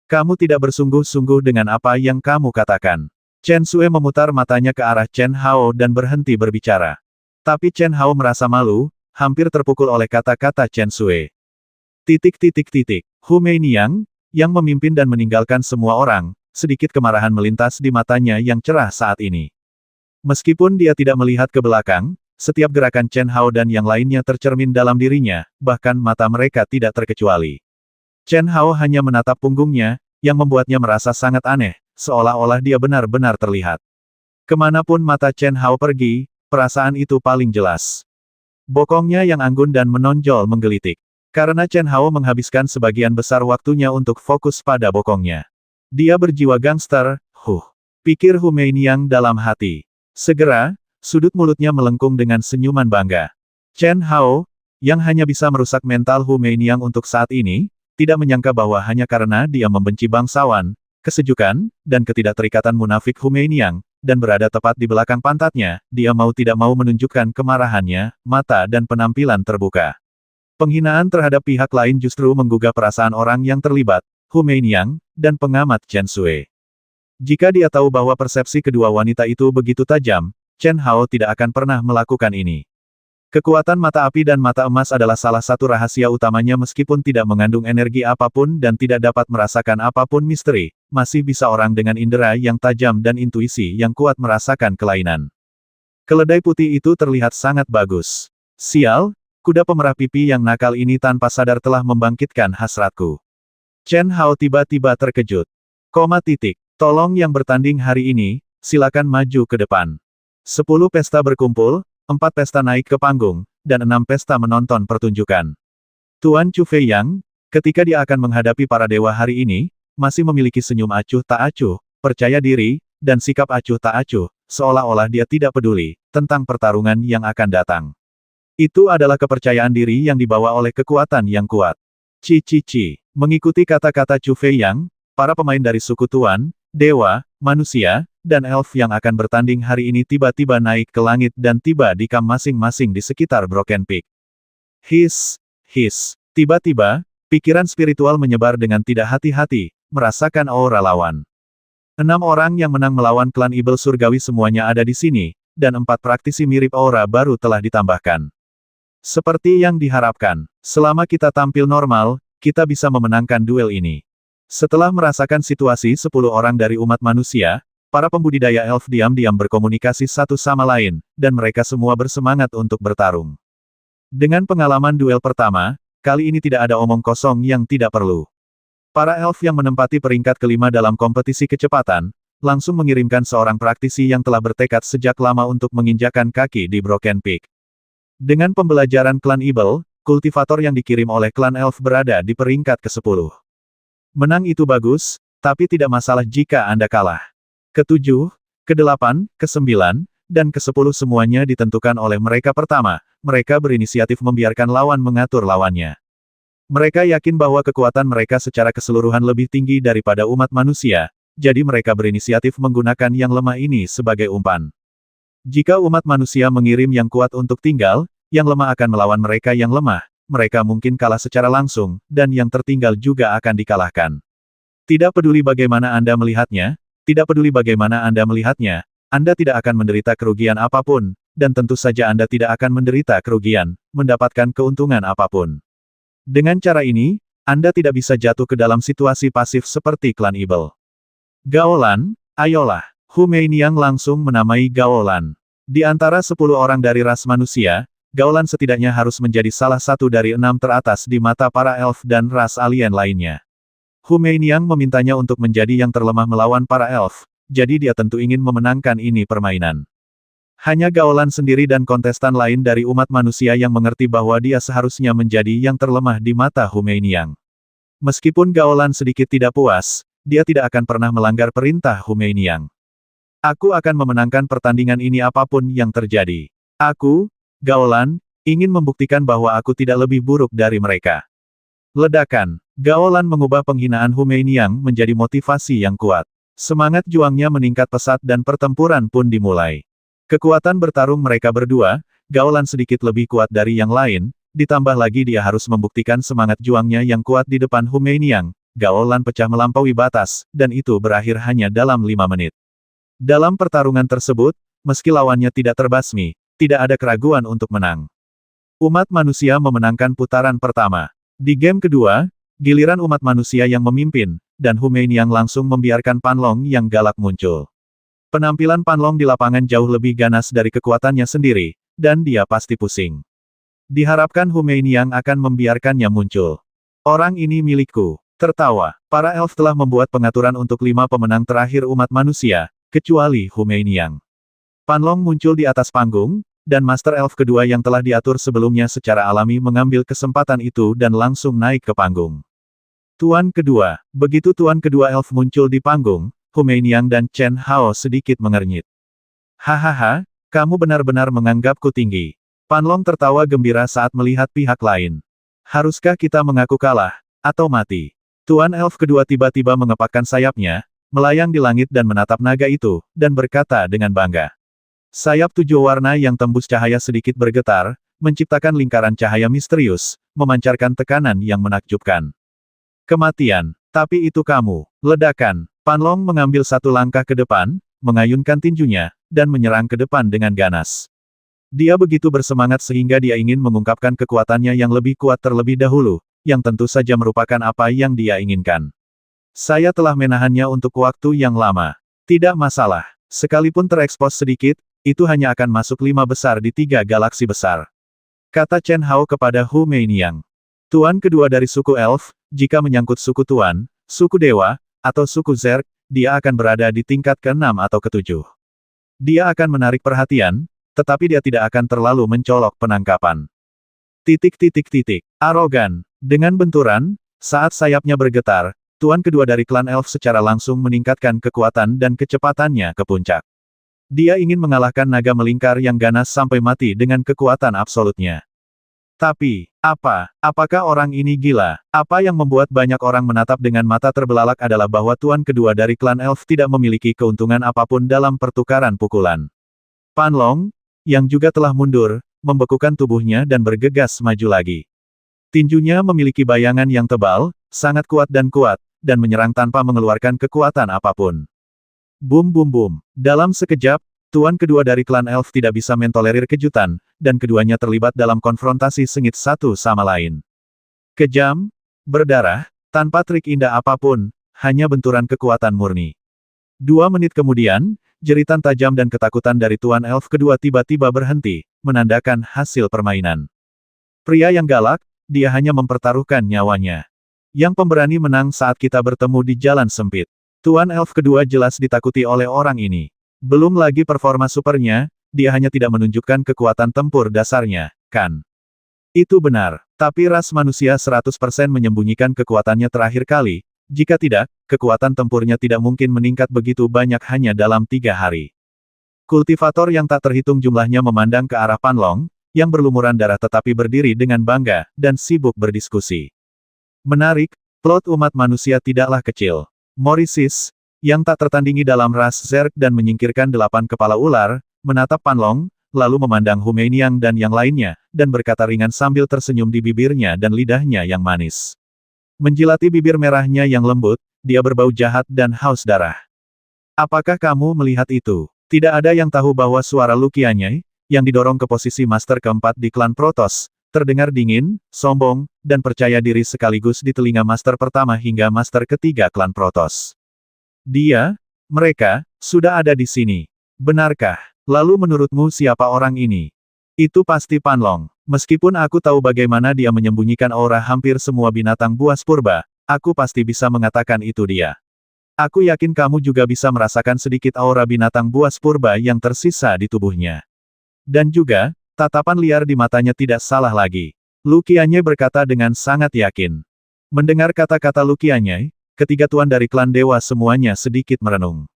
Kamu tidak bersungguh-sungguh dengan apa yang kamu katakan. Chen Sui memutar matanya ke arah Chen Hao dan berhenti berbicara. Tapi Chen Hao merasa malu, hampir terpukul oleh kata-kata Chen Sui. Hu Meiniang, yang memimpin dan meninggalkan semua orang, sedikit kemarahan melintas di matanya yang cerah saat ini. Meskipun dia tidak melihat ke belakang, setiap gerakan Chen Hao dan yang lainnya tercermin dalam dirinya, bahkan mata mereka tidak terkecuali. Chen Hao hanya menatap punggungnya, yang membuatnya merasa sangat aneh, seolah-olah dia benar-benar terlihat. Kemanapun mata Chen Hao pergi, perasaan itu paling jelas. Bokongnya yang anggun dan menonjol menggelitik. Karena Chen Hao menghabiskan sebagian besar waktunya untuk fokus pada bokongnya. Dia berjiwa gangster, pikir Hu Meiniang dalam hati. Segera, sudut mulutnya melengkung dengan senyuman bangga. Chen Hao, yang hanya bisa merusak mental Hu Meiniang untuk saat ini, tidak menyangka bahwa hanya karena dia membenci bangsawan, kesejukan, dan ketidakterikatan munafik Hu Meiniang, dan berada tepat di belakang pantatnya, dia mau tidak mau menunjukkan kemarahannya, mata dan penampilan terbuka. Penghinaan terhadap pihak lain justru menggugah perasaan orang yang terlibat, Hu Meiniang, dan pengamat Chen Sui. Jika dia tahu bahwa persepsi kedua wanita itu begitu tajam, Chen Hao tidak akan pernah melakukan ini. Kekuatan mata api dan mata emas adalah salah satu rahasia utamanya meskipun tidak mengandung energi apapun dan tidak dapat merasakan apapun misteri, masih bisa orang dengan indera yang tajam dan intuisi yang kuat merasakan kelainan. Keledai putih itu terlihat sangat bagus. Sial, kuda pemerah pipi yang nakal ini tanpa sadar telah membangkitkan hasratku. Chen Hao tiba-tiba terkejut. Tolong yang bertanding hari ini, silakan maju ke depan. 10 pesta berkumpul, 4 pesta naik ke panggung, dan 6 pesta menonton pertunjukan. Tuan Chu Fei Yang, ketika dia akan menghadapi para dewa hari ini, masih memiliki senyum acuh tak acuh, percaya diri, dan sikap acuh tak acuh, seolah-olah dia tidak peduli tentang pertarungan yang akan datang. Itu adalah kepercayaan diri yang dibawa oleh kekuatan yang kuat. Mengikuti kata-kata Chu Fei Yang, para pemain dari suku Tuan, Dewa, Manusia, dan Elf yang akan bertanding hari ini tiba-tiba naik ke langit dan tiba di kamp masing-masing di sekitar Broken Peak. Tiba-tiba, pikiran spiritual menyebar dengan tidak hati-hati, merasakan aura lawan. 6 orang yang menang melawan klan Ibel Surgawi semuanya ada di sini, dan 4 praktisi mirip aura baru telah ditambahkan. Seperti yang diharapkan, selama kita tampil normal, kita bisa memenangkan duel ini. Setelah merasakan situasi 10 orang dari umat manusia, para pembudidaya elf diam-diam berkomunikasi satu sama lain, dan mereka semua bersemangat untuk bertarung. Dengan pengalaman duel pertama, kali ini tidak ada omong kosong yang tidak perlu. Para elf yang menempati peringkat kelima dalam kompetisi kecepatan, langsung mengirimkan seorang praktisi yang telah bertekad sejak lama untuk menginjakan kaki di Broken Peak. Dengan pembelajaran klan Ibel, kultivator yang dikirim oleh klan elf berada di peringkat ke-10. Menang itu bagus, tapi tidak masalah jika Anda kalah. Ketujuh, kedelapan, kesembilan, dan kesepuluh semuanya ditentukan oleh mereka pertama, mereka berinisiatif membiarkan lawan mengatur lawannya. Mereka yakin bahwa kekuatan mereka secara keseluruhan lebih tinggi daripada umat manusia, jadi mereka berinisiatif menggunakan yang lemah ini sebagai umpan. Jika umat manusia mengirim yang kuat untuk tinggal, yang lemah akan melawan mereka yang lemah, mereka mungkin kalah secara langsung, dan yang tertinggal juga akan dikalahkan. Tidak peduli bagaimana Anda melihatnya, Anda tidak akan menderita kerugian apapun, dan tentu saja Anda tidak akan menderita kerugian, mendapatkan keuntungan apapun. Dengan cara ini, Anda tidak bisa jatuh ke dalam situasi pasif seperti klan Evil. Gaolan, ayolah. Hu Meiniang langsung menamai Gaolan. Di antara 10 orang dari ras manusia, Gaolan setidaknya harus menjadi salah satu dari 6 teratas di mata para elf dan ras alien lainnya. Hu Meiniang memintanya untuk menjadi yang terlemah melawan para elf, jadi dia tentu ingin memenangkan ini permainan. Hanya Gaolan sendiri dan kontestan lain dari umat manusia yang mengerti bahwa dia seharusnya menjadi yang terlemah di mata Hu Meiniang. Meskipun Gaolan sedikit tidak puas, dia tidak akan pernah melanggar perintah Hu Meiniang. Aku akan memenangkan pertandingan ini apapun yang terjadi. Aku, Gaolan, ingin membuktikan bahwa aku tidak lebih buruk dari mereka. Ledakan. Gaolan mengubah penghinaan Hu Meiniang menjadi motivasi yang kuat. Semangat juangnya meningkat pesat dan pertempuran pun dimulai. Kekuatan bertarung mereka berdua, Gaolan sedikit lebih kuat dari yang lain, ditambah lagi dia harus membuktikan semangat juangnya yang kuat di depan Hu Meiniang. Gaolan pecah melampaui batas, dan itu berakhir hanya dalam 5 menit. Dalam pertarungan tersebut, meski lawannya tidak terbasmi, tidak ada keraguan untuk menang. Umat manusia memenangkan putaran pertama. Di game kedua, giliran umat manusia yang memimpin, dan Hu Meiniang langsung membiarkan Panlong yang galak muncul. Penampilan Panlong di lapangan jauh lebih ganas dari kekuatannya sendiri, dan dia pasti pusing. Diharapkan Hu Meiniang akan membiarkannya muncul. Orang ini milikku. Tertawa. Para elf telah membuat pengaturan untuk 5 pemenang terakhir umat manusia, kecuali Hu Meiniang. Panlong muncul di atas panggung, dan Master Elf kedua yang telah diatur sebelumnya secara alami mengambil kesempatan itu dan langsung naik ke panggung. Tuan kedua. Begitu Tuan kedua elf muncul di panggung, Hu Meiniang dan Chen Hao sedikit mengernyit. Hahaha, kamu benar-benar menganggapku tinggi. Panlong tertawa gembira saat melihat pihak lain. Haruskah kita mengaku kalah, atau mati? Tuan elf kedua tiba-tiba mengepakkan sayapnya, melayang di langit dan menatap naga itu, dan berkata dengan bangga. Sayap 7 warna yang tembus cahaya sedikit bergetar, menciptakan lingkaran cahaya misterius, memancarkan tekanan yang menakjubkan. Kematian, tapi itu kamu. Ledakan. Panlong mengambil satu langkah ke depan, mengayunkan tinjunya, dan menyerang ke depan dengan ganas. Dia begitu bersemangat sehingga dia ingin mengungkapkan kekuatannya yang lebih kuat terlebih dahulu, yang tentu saja merupakan apa yang dia inginkan. Saya telah menahannya untuk waktu yang lama. Tidak masalah. Sekalipun terekspos sedikit, itu hanya akan masuk 5 besar di 3 galaksi besar. Kata Chen Hao kepada Hu Meiniang. Tuan kedua dari suku Elf, jika menyangkut suku Tuan, suku Dewa, atau suku Zerg, dia akan berada di tingkat ke-6 atau ke-7. Dia akan menarik perhatian, tetapi dia tidak akan terlalu mencolok penangkapan. Arogan. Dengan benturan, saat sayapnya bergetar, Tuan kedua dari klan Elf secara langsung meningkatkan kekuatan dan kecepatannya ke puncak. Dia ingin mengalahkan naga melingkar yang ganas sampai mati dengan kekuatan absolutnya. Tapi, apakah orang ini gila? Apa yang membuat banyak orang menatap dengan mata terbelalak adalah bahwa tuan kedua dari klan Elf tidak memiliki keuntungan apapun dalam pertukaran pukulan. Panlong, yang juga telah mundur, membekukan tubuhnya dan bergegas maju lagi. Tinjunya memiliki bayangan yang tebal, sangat kuat, dan menyerang tanpa mengeluarkan kekuatan apapun. Bum bum bum. Dalam sekejap, tuan kedua dari klan Elf tidak bisa mentolerir kejutan, dan keduanya terlibat dalam konfrontasi sengit satu sama lain. Kejam, berdarah, tanpa trik indah apapun, hanya benturan kekuatan murni. 2 menit kemudian, jeritan tajam dan ketakutan dari tuan Elf kedua tiba-tiba berhenti, menandakan hasil permainan. Pria yang galak, dia hanya mempertaruhkan nyawanya. Yang pemberani menang saat kita bertemu di jalan sempit. Tuan Elf kedua jelas ditakuti oleh orang ini. Belum lagi performa supernya, dia hanya tidak menunjukkan kekuatan tempur dasarnya, kan? Itu benar. Tapi ras manusia 100% menyembunyikan kekuatannya terakhir kali, Jika tidak, kekuatan tempurnya tidak mungkin meningkat begitu banyak hanya dalam 3 hari. Kultivator yang tak terhitung jumlahnya memandang ke arah Pan Long, yang berlumuran darah tetapi berdiri dengan bangga, dan sibuk berdiskusi. Menarik, plot umat manusia tidaklah kecil. Morisis, yang tak tertandingi dalam ras Zerg dan menyingkirkan 8 kepala ular, menatap Pan Long, lalu memandang Hu Meiniang dan yang lainnya, dan berkata ringan sambil tersenyum di bibirnya dan lidahnya yang manis. Menjilati bibir merahnya yang lembut, dia berbau jahat dan haus darah. Apakah kamu melihat itu? Tidak ada yang tahu bahwa suara Lu Qianyai, yang didorong ke posisi master keempat di klan Protoss, terdengar dingin, sombong, dan percaya diri sekaligus di telinga master pertama hingga master ketiga klan Protoss. Mereka, sudah ada di sini. Benarkah? Lalu menurutmu siapa orang ini? Itu pasti Pan Long. Meskipun aku tahu bagaimana dia menyembunyikan aura hampir semua binatang buas purba, aku pasti bisa mengatakan itu dia. Aku yakin kamu juga bisa merasakan sedikit aura binatang buas purba yang tersisa di tubuhnya. Dan juga, tatapan liar di matanya tidak salah lagi. Lu Qianyai berkata dengan sangat yakin. Mendengar kata-kata Lu Qianyai, ketiga tuan dari klan dewa semuanya sedikit merenung.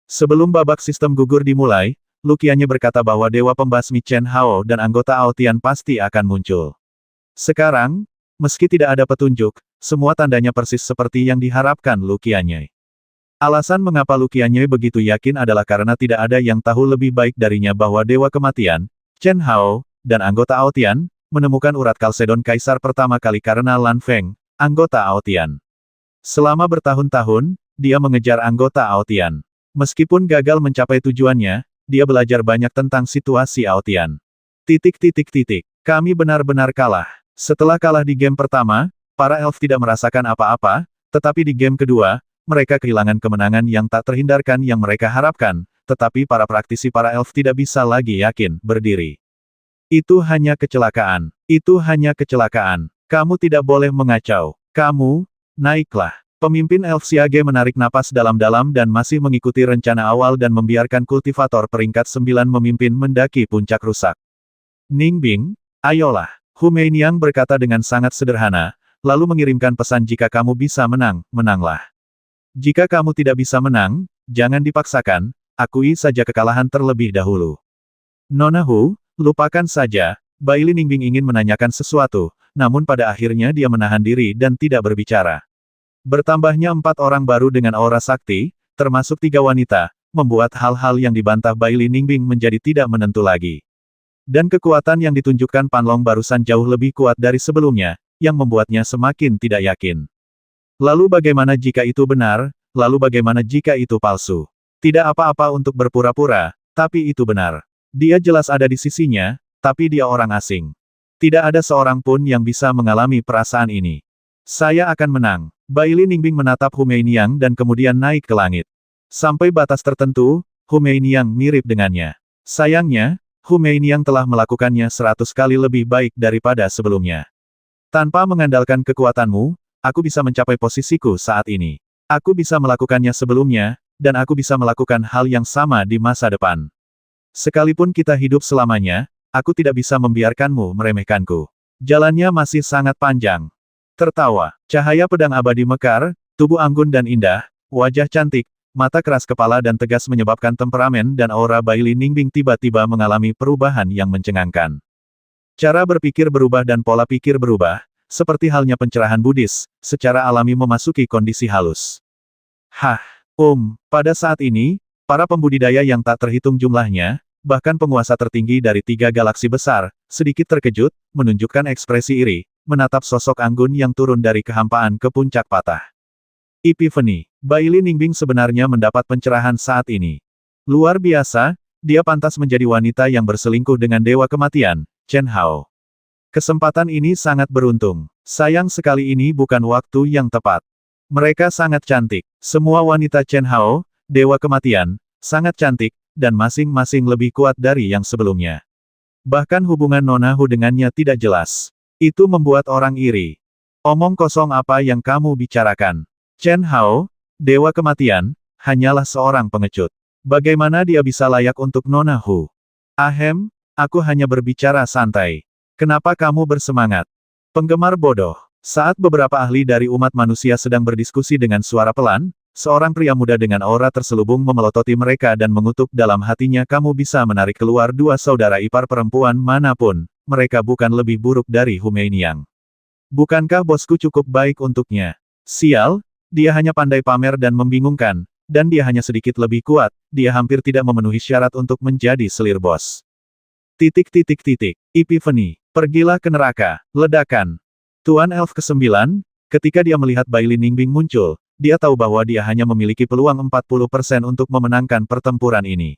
Sebelum babak sistem gugur dimulai, Lu Qianyai berkata bahwa Dewa Pembasmi Chen Hao dan anggota Aotian pasti akan muncul. Sekarang, meski tidak ada petunjuk, semua tandanya persis seperti yang diharapkan Lu Qianyai. Alasan mengapa Lu Qianyai begitu yakin adalah karena tidak ada yang tahu lebih baik darinya bahwa Dewa Kematian, Chen Hao, dan anggota Aotian, menemukan urat Kalsedon Kaisar pertama kali karena Lan Feng, anggota Aotian. Selama bertahun-tahun, dia mengejar anggota Aotian. Meskipun gagal mencapai tujuannya, dia belajar banyak tentang situasi Aotian. Kami benar-benar kalah. Setelah kalah di game pertama, para elf tidak merasakan apa-apa, tetapi di game kedua, mereka kehilangan kemenangan yang tak terhindarkan yang mereka harapkan, tetapi para praktisi para elf tidak bisa lagi yakin berdiri. Itu hanya kecelakaan. Itu hanya kecelakaan. Kamu tidak boleh mengacau. Kamu, naiklah. Pemimpin elf Siage menarik napas dalam-dalam dan masih mengikuti rencana awal dan membiarkan kultivator peringkat 9 memimpin mendaki puncak rusak. Ningbing, ayolah. Hu Meiniang berkata dengan sangat sederhana, lalu mengirimkan pesan jika kamu bisa menang, menanglah. Jika kamu tidak bisa menang, jangan dipaksakan, akui saja kekalahan terlebih dahulu. Nona Hu, lupakan saja, Baili Ningbing ingin menanyakan sesuatu, namun pada akhirnya dia menahan diri dan tidak berbicara. Bertambahnya 4 orang baru dengan aura sakti, termasuk 3 wanita, membuat hal-hal yang dibantah Baili Ningbing menjadi tidak menentu lagi. Dan kekuatan yang ditunjukkan Pan Long barusan jauh lebih kuat dari sebelumnya, yang membuatnya semakin tidak yakin. Lalu bagaimana jika itu benar, lalu bagaimana jika itu palsu? Tidak apa-apa untuk berpura-pura, tapi itu benar. Dia jelas ada di sisinya, tapi dia orang asing. Tidak ada seorang pun yang bisa mengalami perasaan ini. Saya akan menang. Baili Ningbing menatap Hu Meiniang dan kemudian naik ke langit. Sampai batas tertentu, Hu Meiniang mirip dengannya. Sayangnya, Hu Meiniang telah melakukannya 100 kali lebih baik daripada sebelumnya. Tanpa mengandalkan kekuatanmu, aku bisa mencapai posisiku saat ini. Aku bisa melakukannya sebelumnya, dan aku bisa melakukan hal yang sama di masa depan. Sekalipun kita hidup selamanya, aku tidak bisa membiarkanmu meremehkanku. Jalannya masih sangat panjang. Tertawa, cahaya pedang abadi mekar, tubuh anggun dan indah, wajah cantik, mata keras kepala dan tegas menyebabkan temperamen dan aura Baili Ningbing tiba-tiba mengalami perubahan yang mencengangkan. Cara berpikir berubah dan pola pikir berubah, seperti halnya pencerahan Buddhis, secara alami memasuki kondisi halus. Pada saat ini, para pembudidaya yang tak terhitung jumlahnya, bahkan penguasa tertinggi dari 3 galaksi besar, sedikit terkejut, menunjukkan ekspresi iri, menatap sosok anggun yang turun dari kehampaan ke puncak patah. Epiphany, Baili Ningbing sebenarnya mendapat pencerahan saat ini. Luar biasa, dia pantas menjadi wanita yang berselingkuh dengan Dewa Kematian, Chen Hao. Kesempatan ini sangat beruntung. Sayang sekali ini bukan waktu yang tepat. Mereka sangat cantik. Semua wanita Chen Hao, Dewa Kematian, sangat cantik, dan masing-masing lebih kuat dari yang sebelumnya. Bahkan hubungan Nona Hu dengannya tidak jelas. Itu membuat orang iri. Omong kosong apa yang kamu bicarakan? Chen Hao, Dewa Kematian, hanyalah seorang pengecut. Bagaimana dia bisa layak untuk Nona Hu? Aku hanya berbicara santai. Kenapa kamu bersemangat? Penggemar bodoh. Saat beberapa ahli dari umat manusia sedang berdiskusi dengan suara pelan, seorang pria muda dengan aura terselubung memelototi mereka dan mengutuk dalam hatinya, kamu bisa menarik keluar dua saudara ipar perempuan manapun, mereka bukan lebih buruk dari Hu Meiniang. Bukankah bosku cukup baik untuknya? Sial, dia hanya pandai pamer dan membingungkan, dan dia hanya sedikit lebih kuat, dia hampir tidak memenuhi syarat untuk menjadi selir bos. Epiphany. Pergilah ke neraka. Ledakan. Tuan Elf ke-9, ketika dia melihat Bailey Ningbing muncul, dia tahu bahwa dia hanya memiliki peluang 40% untuk memenangkan pertempuran ini.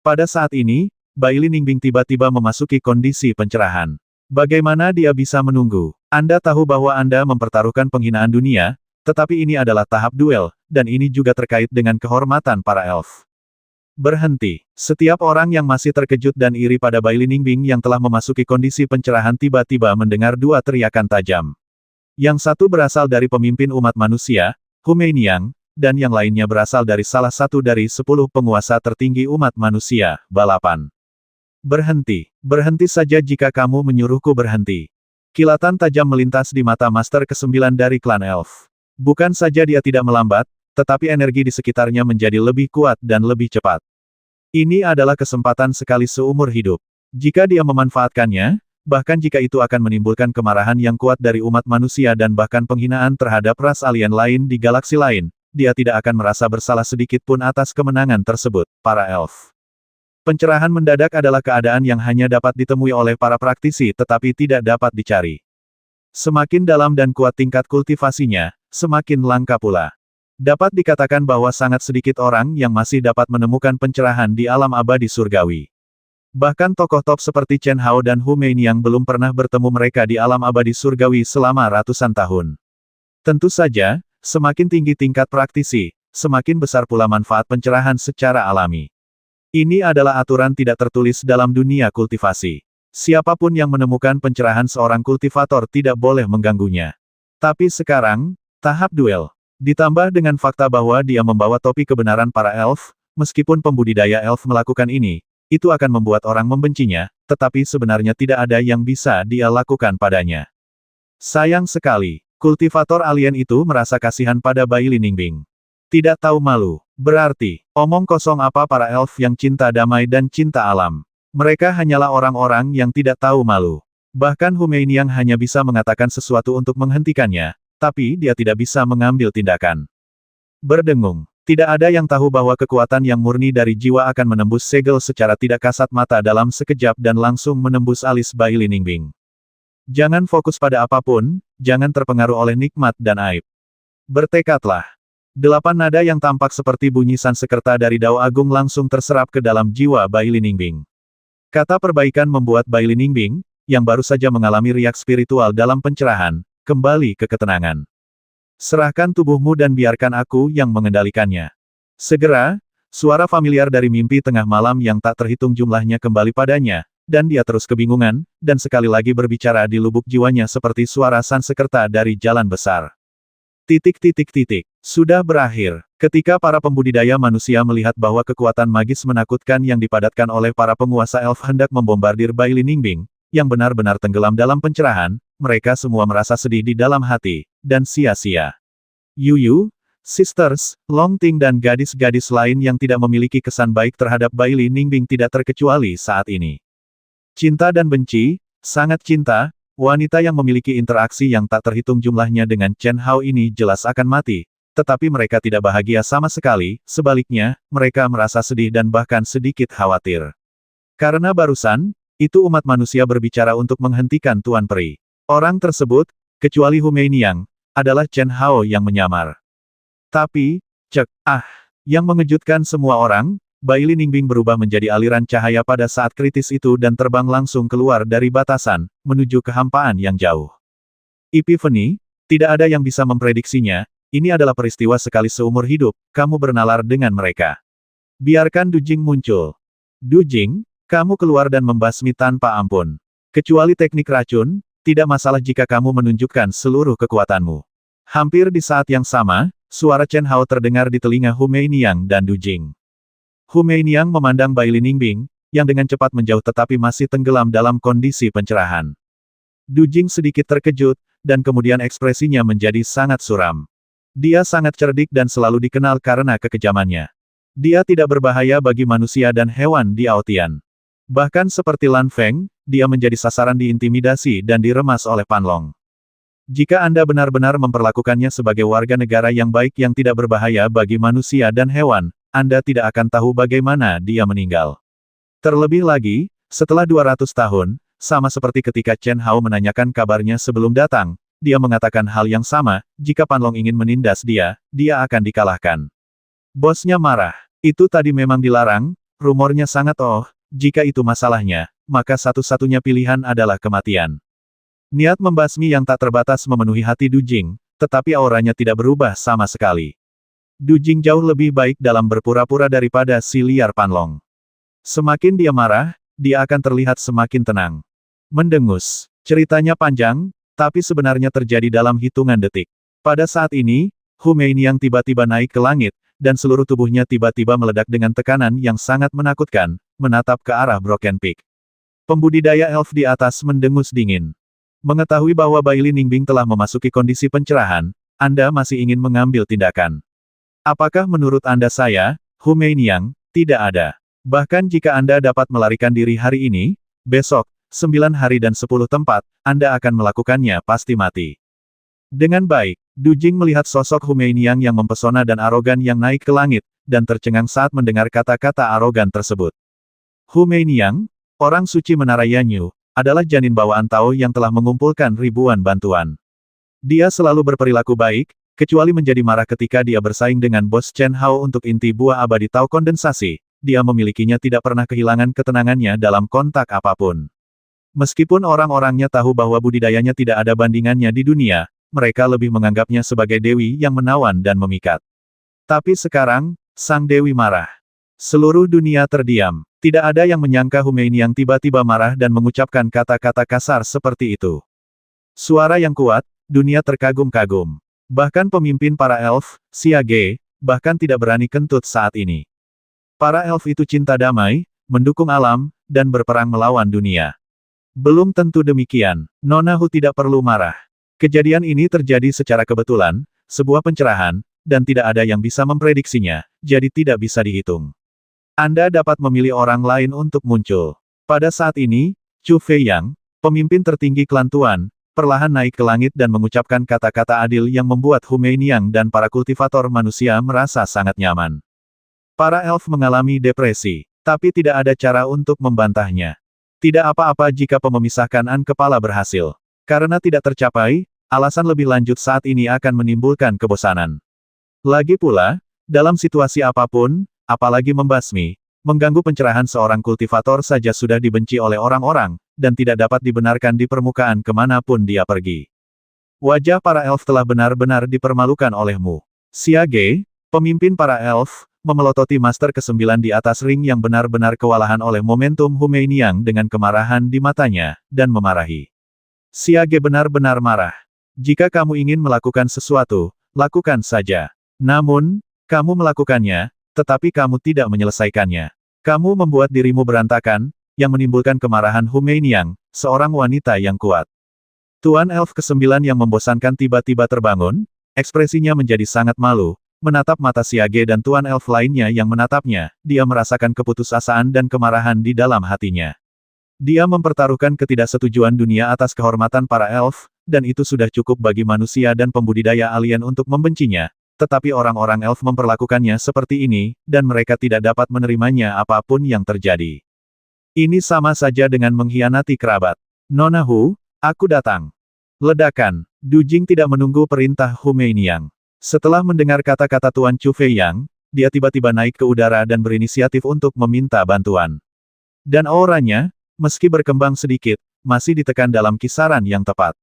Pada saat ini, Bailey Ningbing tiba-tiba memasuki kondisi pencerahan. Bagaimana dia bisa menunggu? Anda tahu bahwa Anda mempertaruhkan penghinaan dunia, tetapi ini adalah tahap duel, dan ini juga terkait dengan kehormatan para elf. Berhenti. Setiap orang yang masih terkejut dan iri pada Bailey Ningbing yang telah memasuki kondisi pencerahan tiba-tiba mendengar dua teriakan tajam. Yang satu berasal dari pemimpin umat manusia, Hu Meiniang, dan yang lainnya berasal dari salah satu dari 10 penguasa tertinggi umat manusia, balapan. Berhenti. Berhenti saja jika kamu menyuruhku berhenti. Kilatan tajam melintas di mata Master ke-9 dari klan Elf. Bukan saja dia tidak melambat, tetapi energi di sekitarnya menjadi lebih kuat dan lebih cepat. Ini adalah kesempatan sekali seumur hidup. Jika dia memanfaatkannya, bahkan jika itu akan menimbulkan kemarahan yang kuat dari umat manusia dan bahkan penghinaan terhadap ras alien lain di galaksi lain, dia tidak akan merasa bersalah sedikit pun atas kemenangan tersebut, para elf. Pencerahan mendadak adalah keadaan yang hanya dapat ditemui oleh para praktisi tetapi tidak dapat dicari. Semakin dalam dan kuat tingkat kultivasinya, semakin langka pula. Dapat dikatakan bahwa sangat sedikit orang yang masih dapat menemukan pencerahan di alam abadi surgawi. Bahkan tokoh top seperti Chen Hao dan Hu Meiniang belum pernah bertemu mereka di alam abadi surgawi selama ratusan tahun. Tentu saja, semakin tinggi tingkat praktisi, semakin besar pula manfaat pencerahan secara alami. Ini adalah aturan tidak tertulis dalam dunia kultivasi. Siapapun yang menemukan pencerahan seorang kultivator tidak boleh mengganggunya. Tapi sekarang, tahap duel. Ditambah dengan fakta bahwa dia membawa topi kebenaran para elf, meskipun pembudidaya elf melakukan ini, itu akan membuat orang membencinya, tetapi sebenarnya tidak ada yang bisa dia lakukan padanya. Sayang sekali, kultivator alien itu merasa kasihan pada Bailey Ningbing. Tidak tahu malu. Berarti, omong kosong apa para elf yang cinta damai dan cinta alam. Mereka hanyalah orang-orang yang tidak tahu malu. Bahkan Hu Meiniang hanya bisa mengatakan sesuatu untuk menghentikannya, tapi dia tidak bisa mengambil tindakan. Berdengung. Tidak ada yang tahu bahwa kekuatan yang murni dari jiwa akan menembus segel secara tidak kasat mata dalam sekejap dan langsung menembus alis Bailey Ningbing. Jangan fokus pada apapun, jangan terpengaruh oleh nikmat dan aib. Bertekadlah. 8 nada yang tampak seperti bunyi Sansekerta dari Dao Agung langsung terserap ke dalam jiwa Bailey Ningbing. Kata perbaikan membuat Bailey Ningbing, yang baru saja mengalami riak spiritual dalam pencerahan, kembali ke ketenangan. Serahkan tubuhmu dan biarkan aku yang mengendalikannya. Segera, suara familiar dari mimpi tengah malam yang tak terhitung jumlahnya kembali padanya, dan dia terus kebingungan, dan sekali lagi berbicara di lubuk jiwanya seperti suara Sansekerta dari jalan besar. Sudah berakhir. Ketika para pembudidaya manusia melihat bahwa kekuatan magis menakutkan yang dipadatkan oleh para penguasa elf hendak membombardir Bailey Ningbing, yang benar-benar tenggelam dalam pencerahan, mereka semua merasa sedih di dalam hati, dan sia-sia. Yuyu, Sisters, Long Ting dan gadis-gadis lain yang tidak memiliki kesan baik terhadap Bailey Ningbing tidak terkecuali saat ini. Cinta dan benci, sangat cinta, wanita yang memiliki interaksi yang tak terhitung jumlahnya dengan Chen Hao ini jelas akan mati, tetapi mereka tidak bahagia sama sekali, sebaliknya, mereka merasa sedih dan bahkan sedikit khawatir. Karena barusan, itu umat manusia berbicara untuk menghentikan Tuan Peri. Orang tersebut, kecuali Hu Meiniang, adalah Chen Hao yang menyamar. Tapi, yang mengejutkan semua orang, Bailey Ningbing berubah menjadi aliran cahaya pada saat kritis itu dan terbang langsung keluar dari batasan, menuju kehampaan yang jauh. Epiphany, tidak ada yang bisa memprediksinya, ini adalah peristiwa sekali seumur hidup, kamu bernalar dengan mereka. Biarkan Du Jing muncul. Du Jing, kamu keluar dan membasmi tanpa ampun. Kecuali teknik racun, tidak masalah jika kamu menunjukkan seluruh kekuatanmu. Hampir di saat yang sama, suara Chen Hao terdengar di telinga Hu Meiniang dan Du Jing. Hu Meiniang memandang Bailey Ningbing, yang dengan cepat menjauh tetapi masih tenggelam dalam kondisi pencerahan. Du Jing sedikit terkejut, dan kemudian ekspresinya menjadi sangat suram. Dia sangat cerdik dan selalu dikenal karena kekejamannya. Dia tidak berbahaya bagi manusia dan hewan di Aotian. Bahkan seperti Lan Feng, dia menjadi sasaran diintimidasi dan diremas oleh Pan Long. Jika Anda benar-benar memperlakukannya sebagai warga negara yang baik yang tidak berbahaya bagi manusia dan hewan, Anda tidak akan tahu bagaimana dia meninggal. Terlebih lagi, setelah 200 tahun, sama seperti ketika Chen Hao menanyakan kabarnya sebelum datang, dia mengatakan hal yang sama, jika Pan Long ingin menindas dia, dia akan dikalahkan. Bosnya marah. Itu tadi memang dilarang, rumornya sangat jika itu masalahnya, maka satu-satunya pilihan adalah kematian. Niat membasmi yang tak terbatas memenuhi hati Du Jing, tetapi auranya tidak berubah sama sekali. Du Jing jauh lebih baik dalam berpura-pura daripada si liar Pan Long. Semakin dia marah, dia akan terlihat semakin tenang. Mendengus. Ceritanya panjang, tapi sebenarnya terjadi dalam hitungan detik. Pada saat ini, Hu Meiniang tiba-tiba naik ke langit, dan seluruh tubuhnya tiba-tiba meledak dengan tekanan yang sangat menakutkan, menatap ke arah Broken Peak. Pembudidaya elf di atas mendengus dingin. Mengetahui bahwa Baili Ningbing telah memasuki kondisi pencerahan, Anda masih ingin mengambil tindakan. Apakah menurut Anda saya, Hu Meiniang, tidak ada. Bahkan jika Anda dapat melarikan diri hari ini, besok, 9 hari dan 10 tempat, Anda akan melakukannya pasti mati. Dengan baik, Du Jing melihat sosok Hu Meiniang yang mempesona dan arogan yang naik ke langit, dan tercengang saat mendengar kata-kata arogan tersebut. Hu Meiniang, orang suci Menara Yanyu, adalah janin bawaan Tao yang telah mengumpulkan ribuan bantuan. Dia selalu berperilaku baik, kecuali menjadi marah ketika dia bersaing dengan bos Chen Hao untuk inti buah abadi Tao kondensasi, dia memilikinya tidak pernah kehilangan ketenangannya dalam kontak apapun. Meskipun orang-orangnya tahu bahwa budidayanya tidak ada bandingannya di dunia, mereka lebih menganggapnya sebagai dewi yang menawan dan memikat. Tapi sekarang, sang dewi marah. Seluruh dunia terdiam. Tidak ada yang menyangka Hu Meiniang tiba-tiba marah dan mengucapkan kata-kata kasar seperti itu. Suara yang kuat, dunia terkagum-kagum. Bahkan pemimpin para elf, Xia Ge, bahkan tidak berani kentut saat ini. Para elf itu cinta damai, mendukung alam, dan berperang melawan dunia. Belum tentu demikian, Nona Hu tidak perlu marah. Kejadian ini terjadi secara kebetulan, sebuah pencerahan, dan tidak ada yang bisa memprediksinya, jadi tidak bisa dihitung. Anda dapat memilih orang lain untuk muncul. Pada saat ini, Chu Feiyang, pemimpin tertinggi klan Tuan, perlahan naik ke langit dan mengucapkan kata-kata adil yang membuat Hu Meiniang dan para kultivator manusia merasa sangat nyaman. Para elf mengalami depresi, tapi tidak ada cara untuk membantahnya. Tidak apa-apa jika pememisahkan kepala berhasil. Karena tidak tercapai, alasan lebih lanjut saat ini akan menimbulkan kebosanan. Lagi pula, dalam situasi apapun, apalagi membasmi, mengganggu pencerahan seorang kultivator saja sudah dibenci oleh orang-orang, dan tidak dapat dibenarkan di permukaan kemanapun dia pergi. Wajah para elf telah benar-benar dipermalukan olehmu. Xia Ge, pemimpin para elf, memelototi Master ke-9 di atas ring yang benar-benar kewalahan oleh momentum Hu Meiniang dengan kemarahan di matanya, dan memarahi. Xia Ge benar-benar marah. Jika kamu ingin melakukan sesuatu, lakukan saja. Namun, kamu melakukannya, tetapi kamu tidak menyelesaikannya. Kamu membuat dirimu berantakan, yang menimbulkan kemarahan Hu Meiniang, seorang wanita yang kuat. Tuan Elf ke-9 yang membosankan tiba-tiba terbangun, ekspresinya menjadi sangat malu, menatap mata Xia Ge dan Tuan Elf lainnya yang menatapnya, dia merasakan keputusasaan dan kemarahan di dalam hatinya. Dia mempertaruhkan ketidaksetujuan dunia atas kehormatan para elf, dan itu sudah cukup bagi manusia dan pembudidaya alien untuk membencinya. Tetapi orang-orang elf memperlakukannya seperti ini, dan mereka tidak dapat menerimanya apapun yang terjadi. Ini sama saja dengan mengkhianati kerabat. Nona Hu, aku datang. Ledakan. Du Jing tidak menunggu perintah Hu Meiniang. Setelah mendengar kata-kata Tuan Chu Feiyang, dia tiba-tiba naik ke udara dan berinisiatif untuk meminta bantuan. Dan auranya, meski berkembang sedikit, masih ditekan dalam kisaran yang tepat.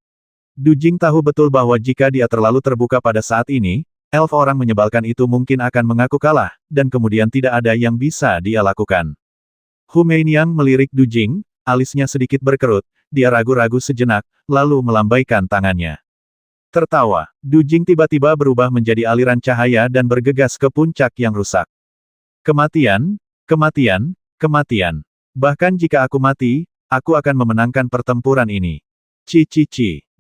Du Jing tahu betul bahwa jika dia terlalu terbuka pada saat ini, elf orang menyebalkan itu mungkin akan mengaku kalah, dan kemudian tidak ada yang bisa dia lakukan. Hu Meiniang melirik Du Jing, alisnya sedikit berkerut, dia ragu-ragu sejenak, lalu melambaikan tangannya. Tertawa, Du Jing tiba-tiba berubah menjadi aliran cahaya dan bergegas ke puncak yang rusak. Kematian, kematian, kematian. Bahkan jika aku mati, aku akan memenangkan pertempuran ini.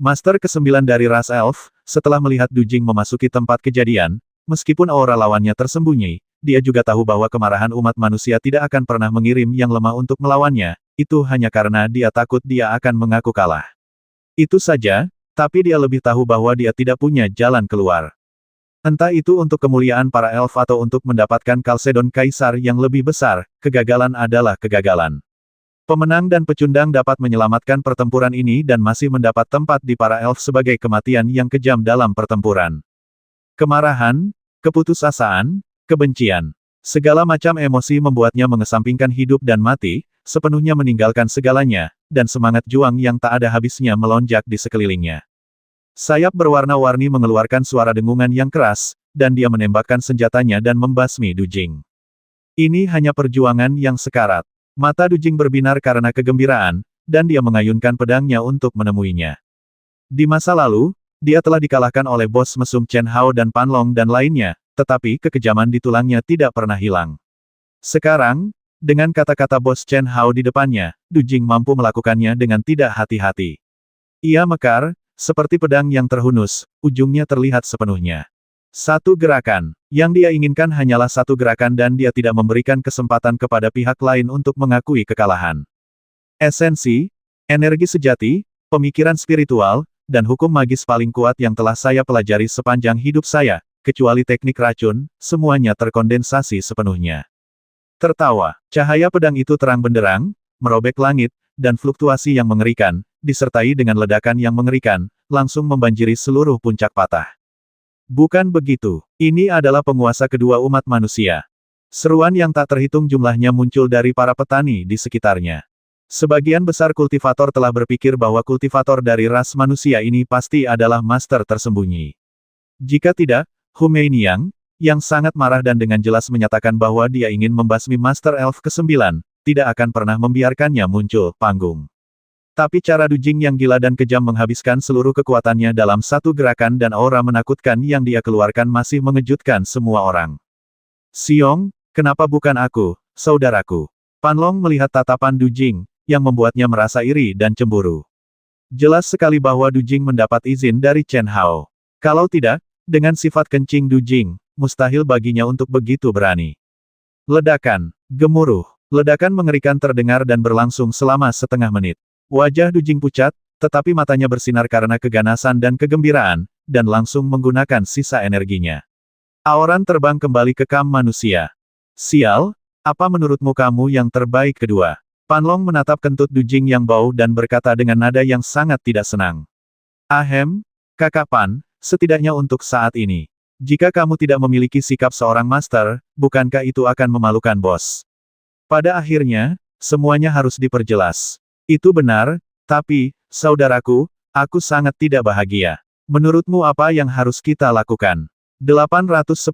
Master ke-9 dari ras elf, setelah melihat Du Jing memasuki tempat kejadian, meskipun aura lawannya tersembunyi, dia juga tahu bahwa kemarahan umat manusia tidak akan pernah mengirim yang lemah untuk melawannya, itu hanya karena dia takut dia akan mengaku kalah. Itu saja, tapi dia lebih tahu bahwa dia tidak punya jalan keluar. Entah itu untuk kemuliaan para elf atau untuk mendapatkan Kalsedon Kaisar yang lebih besar, kegagalan adalah kegagalan. Pemenang dan pecundang dapat menyelamatkan pertempuran ini dan masih mendapat tempat di para elf sebagai kematian yang kejam dalam pertempuran. Kemarahan, keputusasaan, kebencian. Segala macam emosi membuatnya mengesampingkan hidup dan mati, sepenuhnya meninggalkan segalanya, dan semangat juang yang tak ada habisnya melonjak di sekelilingnya. Sayap berwarna-warni mengeluarkan suara dengungan yang keras, dan dia menembakkan senjatanya dan membasmi Du Jing. Ini hanya perjuangan yang sekarat. Mata Du Jing berbinar karena kegembiraan, dan dia mengayunkan pedangnya untuk menemuinya. Di masa lalu, dia telah dikalahkan oleh bos mesum Chen Hao dan Pan Long dan lainnya, tetapi kekejaman di tulangnya tidak pernah hilang. Sekarang, dengan kata-kata bos Chen Hao di depannya, Du Jing mampu melakukannya dengan tidak hati-hati. Ia mekar, seperti pedang yang terhunus, ujungnya terlihat sepenuhnya. Satu gerakan. Yang dia inginkan hanyalah satu gerakan dan dia tidak memberikan kesempatan kepada pihak lain untuk mengakui kekalahan. Esensi, energi sejati, pemikiran spiritual, dan hukum magis paling kuat yang telah saya pelajari sepanjang hidup saya, kecuali teknik racun, semuanya terkondensasi sepenuhnya. Tertawa, cahaya pedang itu terang benderang, merobek langit, dan fluktuasi yang mengerikan, disertai dengan ledakan yang mengerikan, langsung membanjiri seluruh puncak patah. Bukan begitu, ini adalah penguasa kedua umat manusia. Seruan yang tak terhitung jumlahnya muncul dari para petani di sekitarnya. Sebagian besar kultivator telah berpikir bahwa kultivator dari ras manusia ini pasti adalah master tersembunyi. Jika tidak, Hu Meiniang, yang sangat marah dan dengan jelas menyatakan bahwa dia ingin membasmi Master Elf ke-9, tidak akan pernah membiarkannya muncul panggung. Tapi cara Du Jing yang gila dan kejam menghabiskan seluruh kekuatannya dalam satu gerakan dan aura menakutkan yang dia keluarkan masih mengejutkan semua orang. Xiong, kenapa bukan aku, saudaraku? Pan Long melihat tatapan Du Jing, yang membuatnya merasa iri dan cemburu. Jelas sekali bahwa Du Jing mendapat izin dari Chen Hao. Kalau tidak, dengan sifat kencing Du Jing, mustahil baginya untuk begitu berani. Ledakan, gemuruh, ledakan mengerikan terdengar dan berlangsung selama setengah menit. Wajah Du Jing pucat, tetapi matanya bersinar karena keganasan dan kegembiraan, dan langsung menggunakan sisa energinya. Aoran terbang kembali ke kam manusia. Sial, apa menurutmu kamu yang terbaik kedua? Pan Long menatap kentut Du Jing yang bau dan berkata dengan nada yang sangat tidak senang. Ahem, Kakak Pan, setidaknya untuk saat ini. Jika kamu tidak memiliki sikap seorang master, bukankah itu akan memalukan bos? Pada akhirnya, semuanya harus diperjelas. Itu benar, tapi, saudaraku, aku sangat tidak bahagia. Menurutmu apa yang harus kita lakukan? 810.